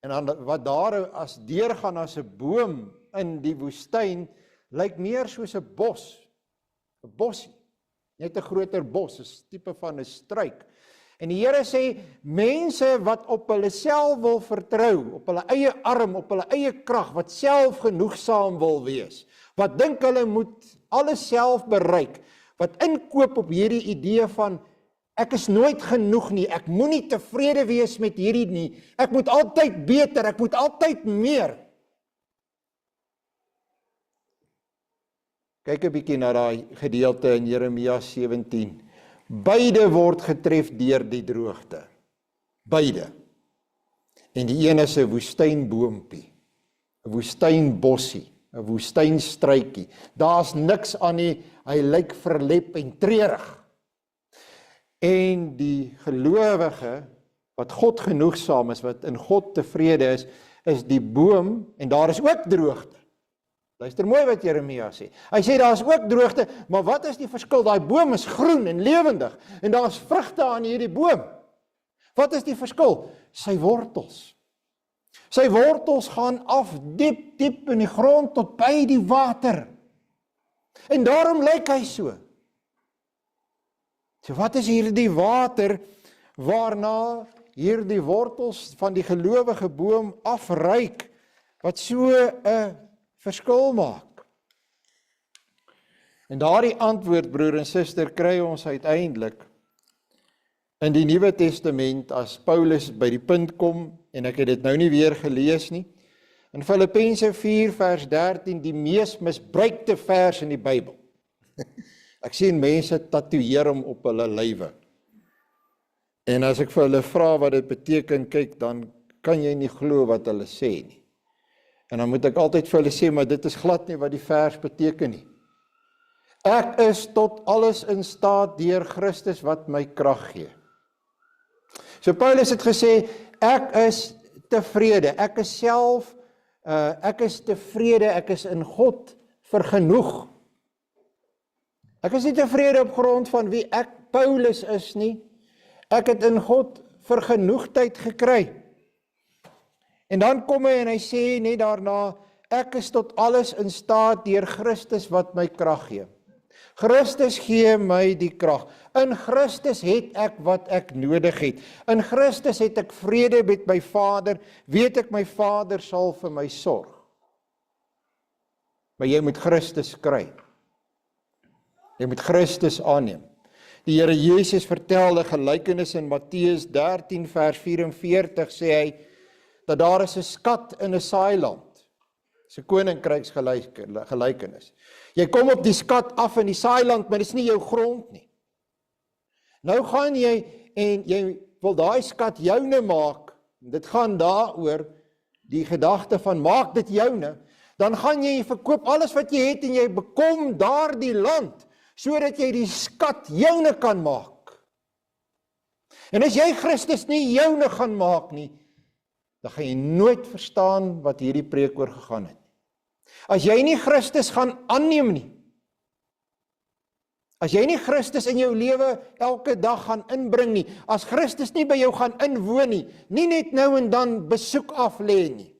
En dan wat daar as deurgaan as 'n boom in die woestyn, lyk meer soos 'n bos, 'n bossie. Net 'n groter bos, is tipe van 'n struik. En die Here sê, mense wat op hulle self wil vertrou, op hulle eie arm, op hulle eie krag, wat self genoegsaam wil wees, wat dink hulle moet alles self bereik, wat inkoop op hierdie idee van, ek is nooit genoeg nie, ek moenie tevrede wees met hierdie nie, ek moet altyd beter, ek moet altyd meer. Kyk 'n bietjie na daai gedeelte in Jeremia 17. Beide word getref deur die droogte. Beide. En die een is 'n woestynboompie, 'n woestynbossie, 'n woestynstruikie. Daar's niks aan nie, hy lyk verlep en treurig. En die gelowige, wat God genoegsaam is, wat in God tevrede is die boom, en daar is ook droogte. Luister mooi wat Jeremia sê. Hy sê daar is ook droogte, maar wat is die verskil? Daai boom is groen en lewendig, en daar is vrugte aan hierdie boom. Wat is die verskil? Sy wortels. Sy wortels gaan af diep in die grond tot by die water. En daarom lyk hy so. So wat is hierdie water waarna hierdie wortels van die gelowige boom afreik, wat so 'n verskil maak? En daardie antwoord, broer en suster, kry ons uiteindelik in die Nuwe Testament as Paulus by die punt kom, en ek het dit nou nie weer gelees nie, in Filippense 4 vers 13, die mees misbruikte vers in die Bybel. Ek sien mense tatoeëer hom op hulle lywe. En as ek vir hulle vra wat dit beteken, kyk, dan kan jy nie glo wat hulle sê nie. En dan moet ek altyd vir hulle sê, maar dit is glad nie wat die vers beteken nie. Ek is tot alles in staat deur Christus wat my krag gee. So Paulus het gesê, ek is tevrede, ek is self, ek is tevrede, ek is in God vergenoeg. Ek is nie tevrede op grond van wie ek Paulus is nie, ek het in God vergenoegdheid gekry. En dan kom hy en hy sê net daarna, ek is tot alles in staat deur Christus wat my krag gee. Christus gee my die krag. In Christus het ek wat ek nodig het. In Christus het ek vrede met my Vader, weet ek my Vader sal vir my sorg. Maar jy moet Christus kry. Jy moet Christus aanneem. Die Here Jesus vertel 'n gelykenis in Matteus 13 vers 44 sê hy, dat daar is 'n skat in 'n saailand. Dis 'n koninkryksgelykenis. Jy kom op die skat af in die saailand, maar dit is nie jou grond nie. Nou gaan jy en jy wil daai skat joune maak. Dit gaan daaroor die gedagte van maak dit joune. Dan gaan jy verkoop alles wat jy het en jy bekom daardie land sodat jy die skat joune kan maak. En as jy Christus nie joune gaan maak nie, dan gaan jy nooit verstaan wat hierdie preek oor gegaan het. As jy nie Christus gaan aanneem nie, as jy nie Christus in jou lewe elke dag gaan inbring nie, as Christus nie by jou gaan inwoon nie, nie net nou en dan besoek af lê nie,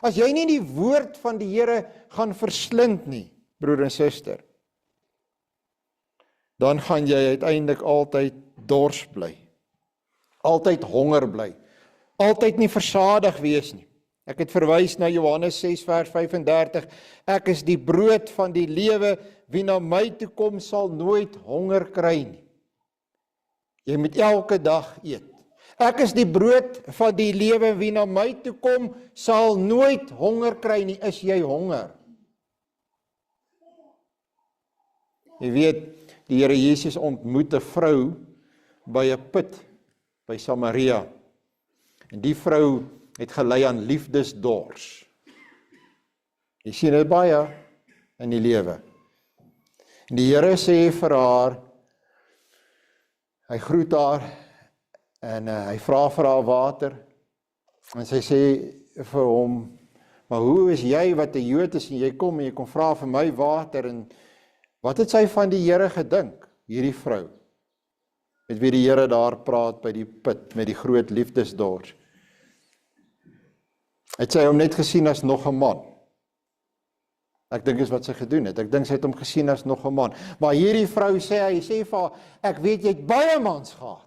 as jy nie die woord van die Here gaan verslind nie, broer en suster, dan gaan jy uiteindelik altyd dors bly, altyd honger bly, altyd nie versadig wees nie. Ek het verwys na Johannes 6 vers 35, ek is die brood van die lewe, wie na my toe kom sal nooit honger kry nie. Jy moet elke dag eet. Ek is die brood van die lewe, wie na my toe kom sal nooit honger kry nie. Is jy honger? Jy weet, die Here Jesus ontmoet 'n vrou by 'n put by Samaria. En die vrou het gelei aan liefdesdors. Jy sien dit baie in die lewe. En die Here sê vir haar, hy groet haar en hy vra vir haar water. En sy sê vir hom, maar hoe is jy wat 'n Jood is en jy kom en jy kom vra vir my water, en wat het sy van die Here gedink, hierdie vrou, met wie die Here daar praat by die put, met die groot liefdesdors? Het sy hom net gesien as nog 'n man? Ek dink is wat sy gedoen het. Ek dink sy het hom gesien as nog 'n man. Maar hierdie vrou sê, hy sê vir haar, ek weet jy het baie mans gehad.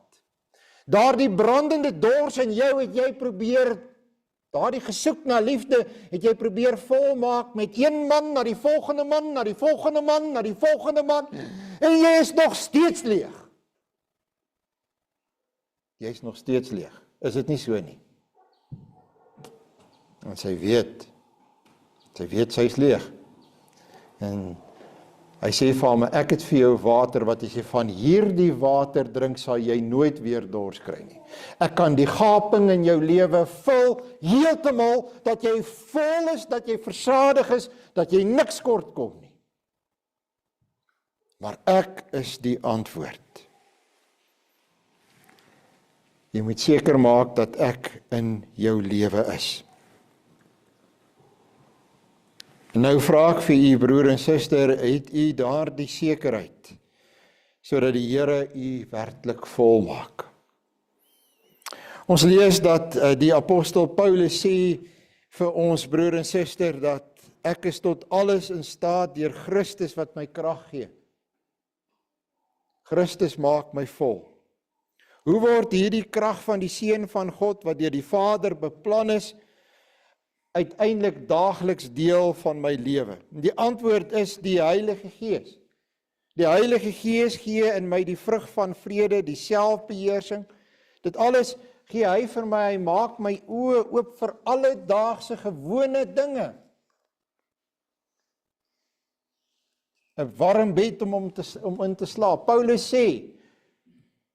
Daardie brandende dors in jou het jy probeer, daardie gesoek na liefde, het jy probeer volmaak met een man, na die volgende man, na die volgende man, na die volgende man, en jy is nog steeds leeg. Jy is nog steeds leeg. Is dit nie so nie? En sy weet sy is leeg. En hy sê vir hom, ek het vir jou water, wat as jy van hierdie water drink, sal jy nooit weer dors kry nie. Ek kan die gaping in jou lewe vul, heeltemal, dat jy vol is, dat jy versadig is, dat jy niks kort kom nie. Maar ek is die antwoord. Jy moet seker maak dat ek in jou lewe is. En nou vra ek vir u broer en suster, het u daardie sekerheid, sodat die Here u werklik volmaak? Ons lees dat die apostel Paulus sê vir ons broer en suster, dat ek is tot alles in staat deur Christus wat my krag gee. Christus maak my vol. Hoe word hierdie krag van die Seun van God, wat deur die Vader beplan is, uiteindelik daagliks deel van my lewe? Die antwoord is die Heilige Gees. Die Heilige Gees gee in my die vrug van vrede, die selfbeheersing. Dit alles gee hy vir my, hy maak my oë oop vir alledaagse gewone dinge. 'n warm bed om in te slaap. Paulus sê,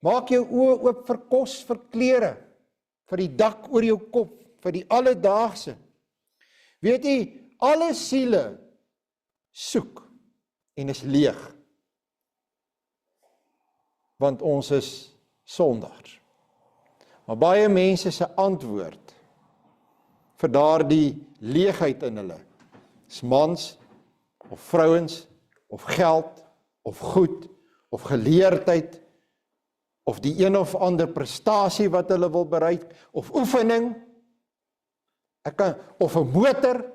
maak jou oë oop vir kos, vir klere, vir die dak oor jou kop, vir die alledaagse. Weet jy, alle siele soek en is leeg, want ons is sondaars. Maar baie mense se antwoord vir daardie leegheid in hulle is mans of vrouens of geld of goed of geleerdheid of die een of ander prestasie wat hulle wil bereik of oefening of 'n motor.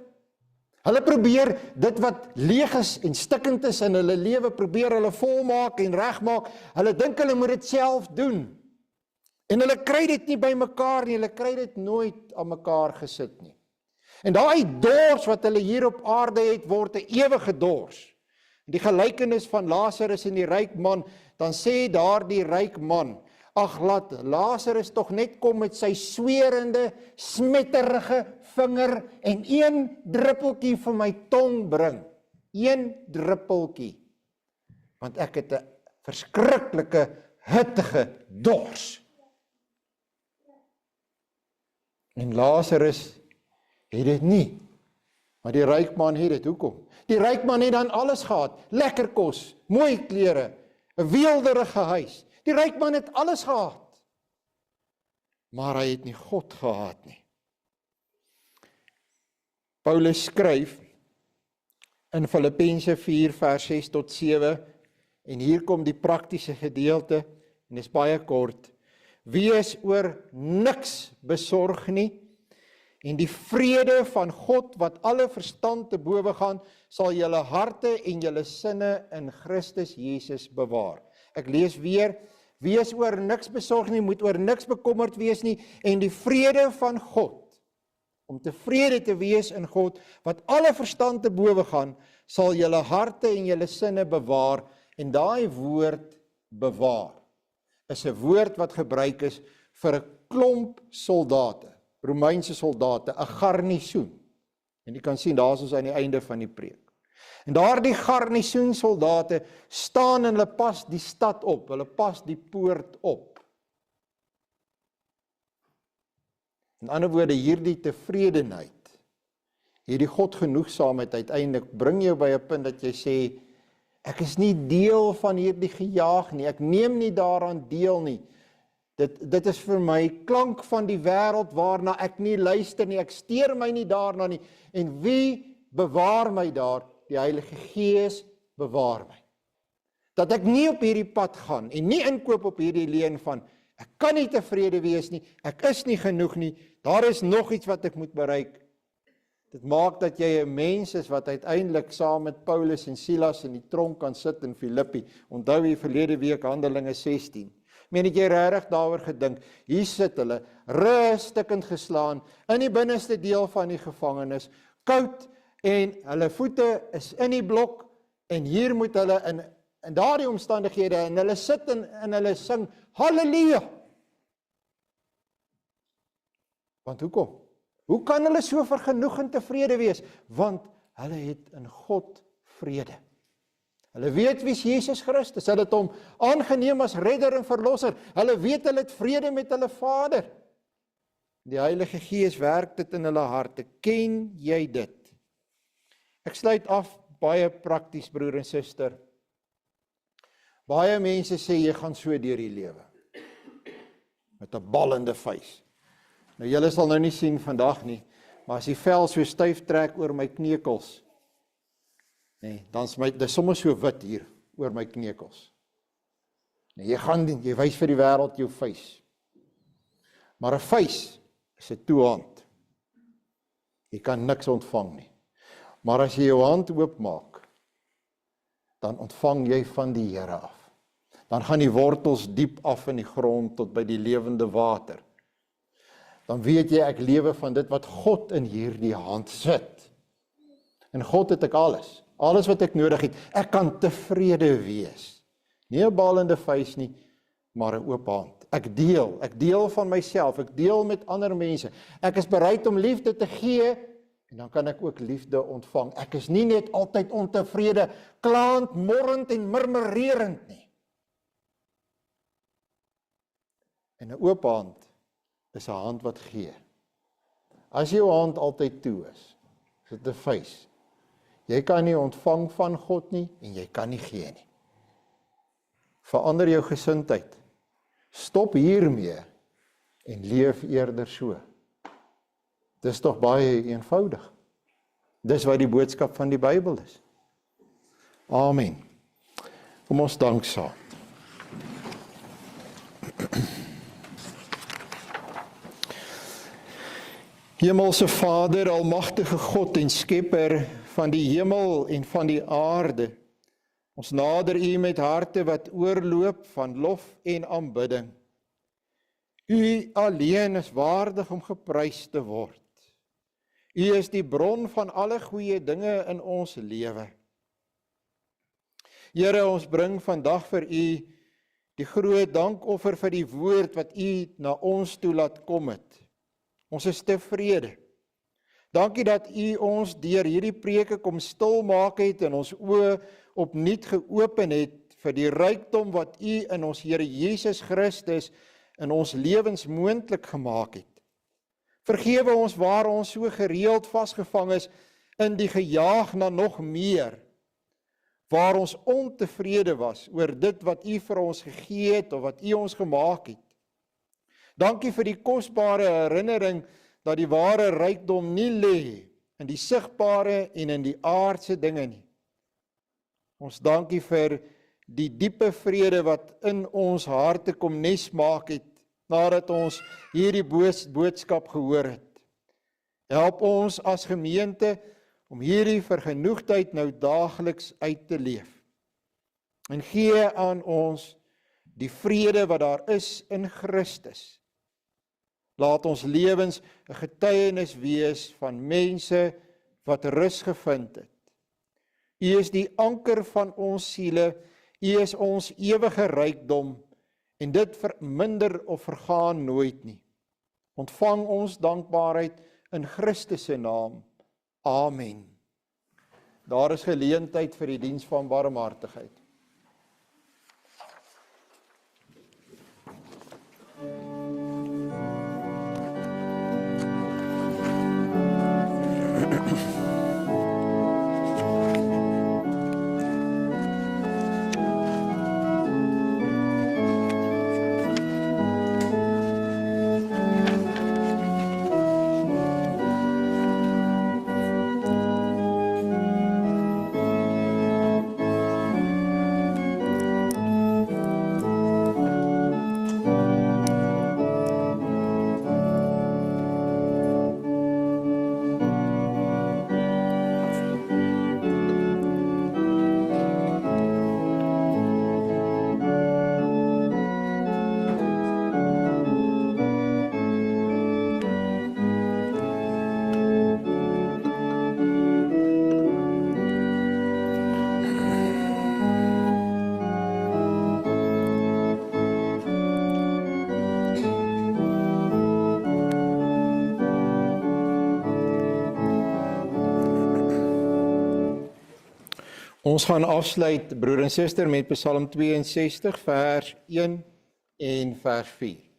Hulle probeer dit wat leeg is en stikkend is in hulle lewe, probeer hulle volmaak en regmaak. Hulle dink hulle moet dit self doen. En hulle kry dit nie by mekaar nie, hulle kry dit nooit aan mekaar gesit nie. En daai dors wat hulle hier op aarde het, word 'n ewige dors. Die gelykenis van Lazarus en die ryk man, dan sê daar die ryk man, ag laat Lazarus tog net kom met sy swerende, smetterige vinger en een druppeltjie vir my tong bring. Een druppeltjie. Want ek het 'n verskriklike, hittige dors. En Lazarus het dit nie. Maar die ryk man het dit. Hoekom? Die ryk man het dan alles gehad. Lekker kos, mooi klere, 'n weelderige huis. Die ryk man het alles gehad. Maar hy het nie God gehad nie. Paulus skryf in Filippense 4 vers 6 tot 7, en hier kom die praktiese gedeelte, en dit is baie kort. Wees oor niks besorg nie, en die vrede van God wat alle verstand te bowe gaan, sal julle harte en julle sinne in Christus Jesus bewaar. Ek lees weer, wees oor niks besorg nie, moet oor niks bekommerd wees nie, en die vrede van God, om tevrede te wees in God, wat alle verstand te bowe gaan, sal julle harte en julle sinne bewaar. En daai woord bewaar is 'n woord wat gebruik is vir 'n klomp soldate, Romeinse soldate, 'n garnisoen. En jy kan sien, daar is ons aan die einde van die preek. En daardie garnisoensoldate staan en hulle pas die stad op, hulle pas die poort op. In ander woorde, hierdie tevredenheid, hierdie Godgenoegsaamheid uiteindelik bring jou by 'n punt dat jy sê, ek is nie deel van hierdie gejaag nie, ek neem nie daaraan deel nie. Dit is vir my klank van die wêreld waarna ek nie luister nie, ek steur my nie daarna nie. En wie bewaar my daar? Die Heilige Gees bewaar my. Dat ek nie op hierdie pad gaan en nie inkoop op hierdie leuen van, ek kan nie tevrede wees nie, ek is nie genoeg nie, daar is nog iets wat ek moet bereik. Dit maak dat jy 'n mens is wat uiteindelik saam met Paulus en Silas in die tronk kan sit in Filippi. Onthou jy verlede week Handelinge 16. Meen het jy regtig daaroor gedink? Hier sit hulle, rustikkend geslaan, in die binneste deel van die gevangenis, koud, en hulle voete is in die blok, en hier moet hulle in daardie omstandighede, en hulle sit en hulle sing, Halleluja! Want hoekom? Hoe kan hulle so vergenoeg en tevrede wees? Want hulle het in God vrede. Hulle weet wie is Jesus Christus, hulle het hom aangeneem as redder en verlosser, hulle weet hulle het vrede met hulle Vader. Die Heilige Gees werk dit in hulle harte. Ken jy dit? Ek sluit af baie prakties, broer en suster. Baie mense sê jy gaan so deur die lewe met 'n ballende vuis. Nou julle sal nou nie sien vandag nie, maar as die vel so styf trek oor my kneukels, nee, dan is dit sommer so wit hier oor my kneukels. Nee, jy wys vir die wêreld jou vuis. Maar 'n vuis is 'n toehand. Jy kan niks ontvang nie. Maar as jy jou hand oopmaak, dan ontvang jy van die Here af. Dan gaan die wortels diep af in die grond tot by die lewende water. Dan weet jy, ek lewe van dit wat God in hierdie hand sit. En God het ek alles wat ek nodig het. Ek kan tevrede wees. Nie 'n ballende vuis nie, maar 'n oop hand. Ek deel van myself, ek deel met ander mense. Ek is bereid om liefde te gee, en dan kan ek ook liefde ontvang. Ek is nie net altyd ontevrede, klaand, morrend en murmurerend nie. En 'n oop hand is 'n hand wat gee. As jou hand altyd toe is dit 'n vuis. Jy kan nie ontvang van God nie, en jy kan nie gee nie. Verander jou gesindheid. Stop hiermee, en leef eerder so. Dis tog baie eenvoudig. Dis wat die boodskap van die Bybel is. Amen. Kom ons dank saam. Hemelse Vader, almagtige God en Skepper van die hemel en van die aarde, ons nader U met harte wat oorloop van lof en aanbidding. U alleen is waardig om geprys te word. U is die bron van alle goeie dinge in ons lewe. Here, ons bring vandag vir U die groot dankoffer vir die woord wat U na ons toe laat kom het. Ons is tevrede. Dankie dat U ons deur hierdie preke kom stil maak het en ons oë opnuut geopen het vir die rykdom wat U in ons Here Jesus Christus in ons lewens moontlik gemaak het. Vergewe ons waar ons so gereeld vasgevang is in die gejaag na nog meer, waar ons ontevrede was oor dit wat U vir ons gegee het of wat U ons gemaak het. Dankie vir die kosbare herinnering dat die ware rykdom nie lê in die sigbare en in die aardse dinge nie. Ons dankie vir die diepe vrede wat in ons harte kom nes maak het, nadat ons hierdie boodskap gehoor het. Help ons as gemeente om hierdie vergenoegdheid nou daagliks uit te leef. En gee aan ons die vrede wat daar is in Christus. Laat ons lewens 'n getuienis wees van mense wat rus gevind het. U is die anker van ons siele, U is ons ewige rykdom, en dit verminder of vergaan nooit nie. Ontvang ons dankbaarheid in Christus se naam. Amen. Daar is geleentheid vir die diens van barmhartigheid. Ons gaan afsluit, broer en suster, met Psalm 62, vers 1 en vers 4.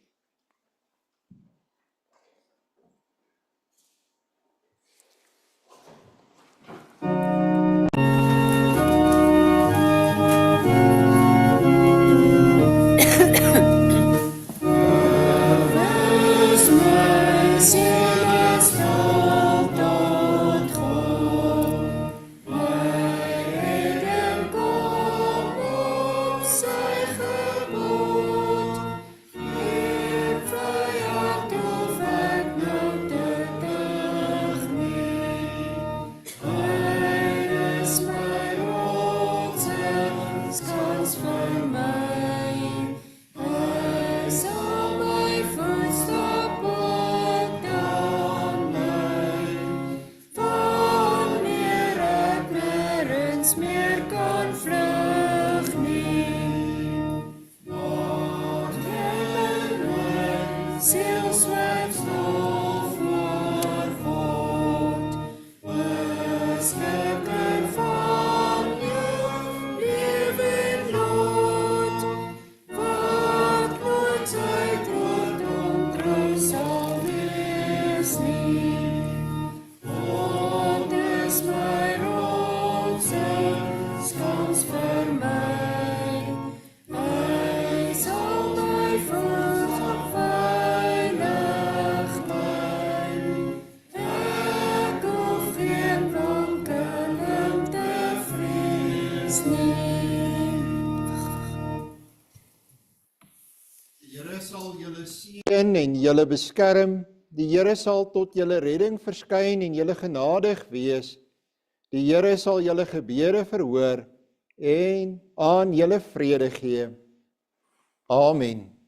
En julle beskerm, die Here sal tot julle redding verskyn en julle genadig wees. Die Here sal julle gebede verhoor en aan julle vrede gee. Amen.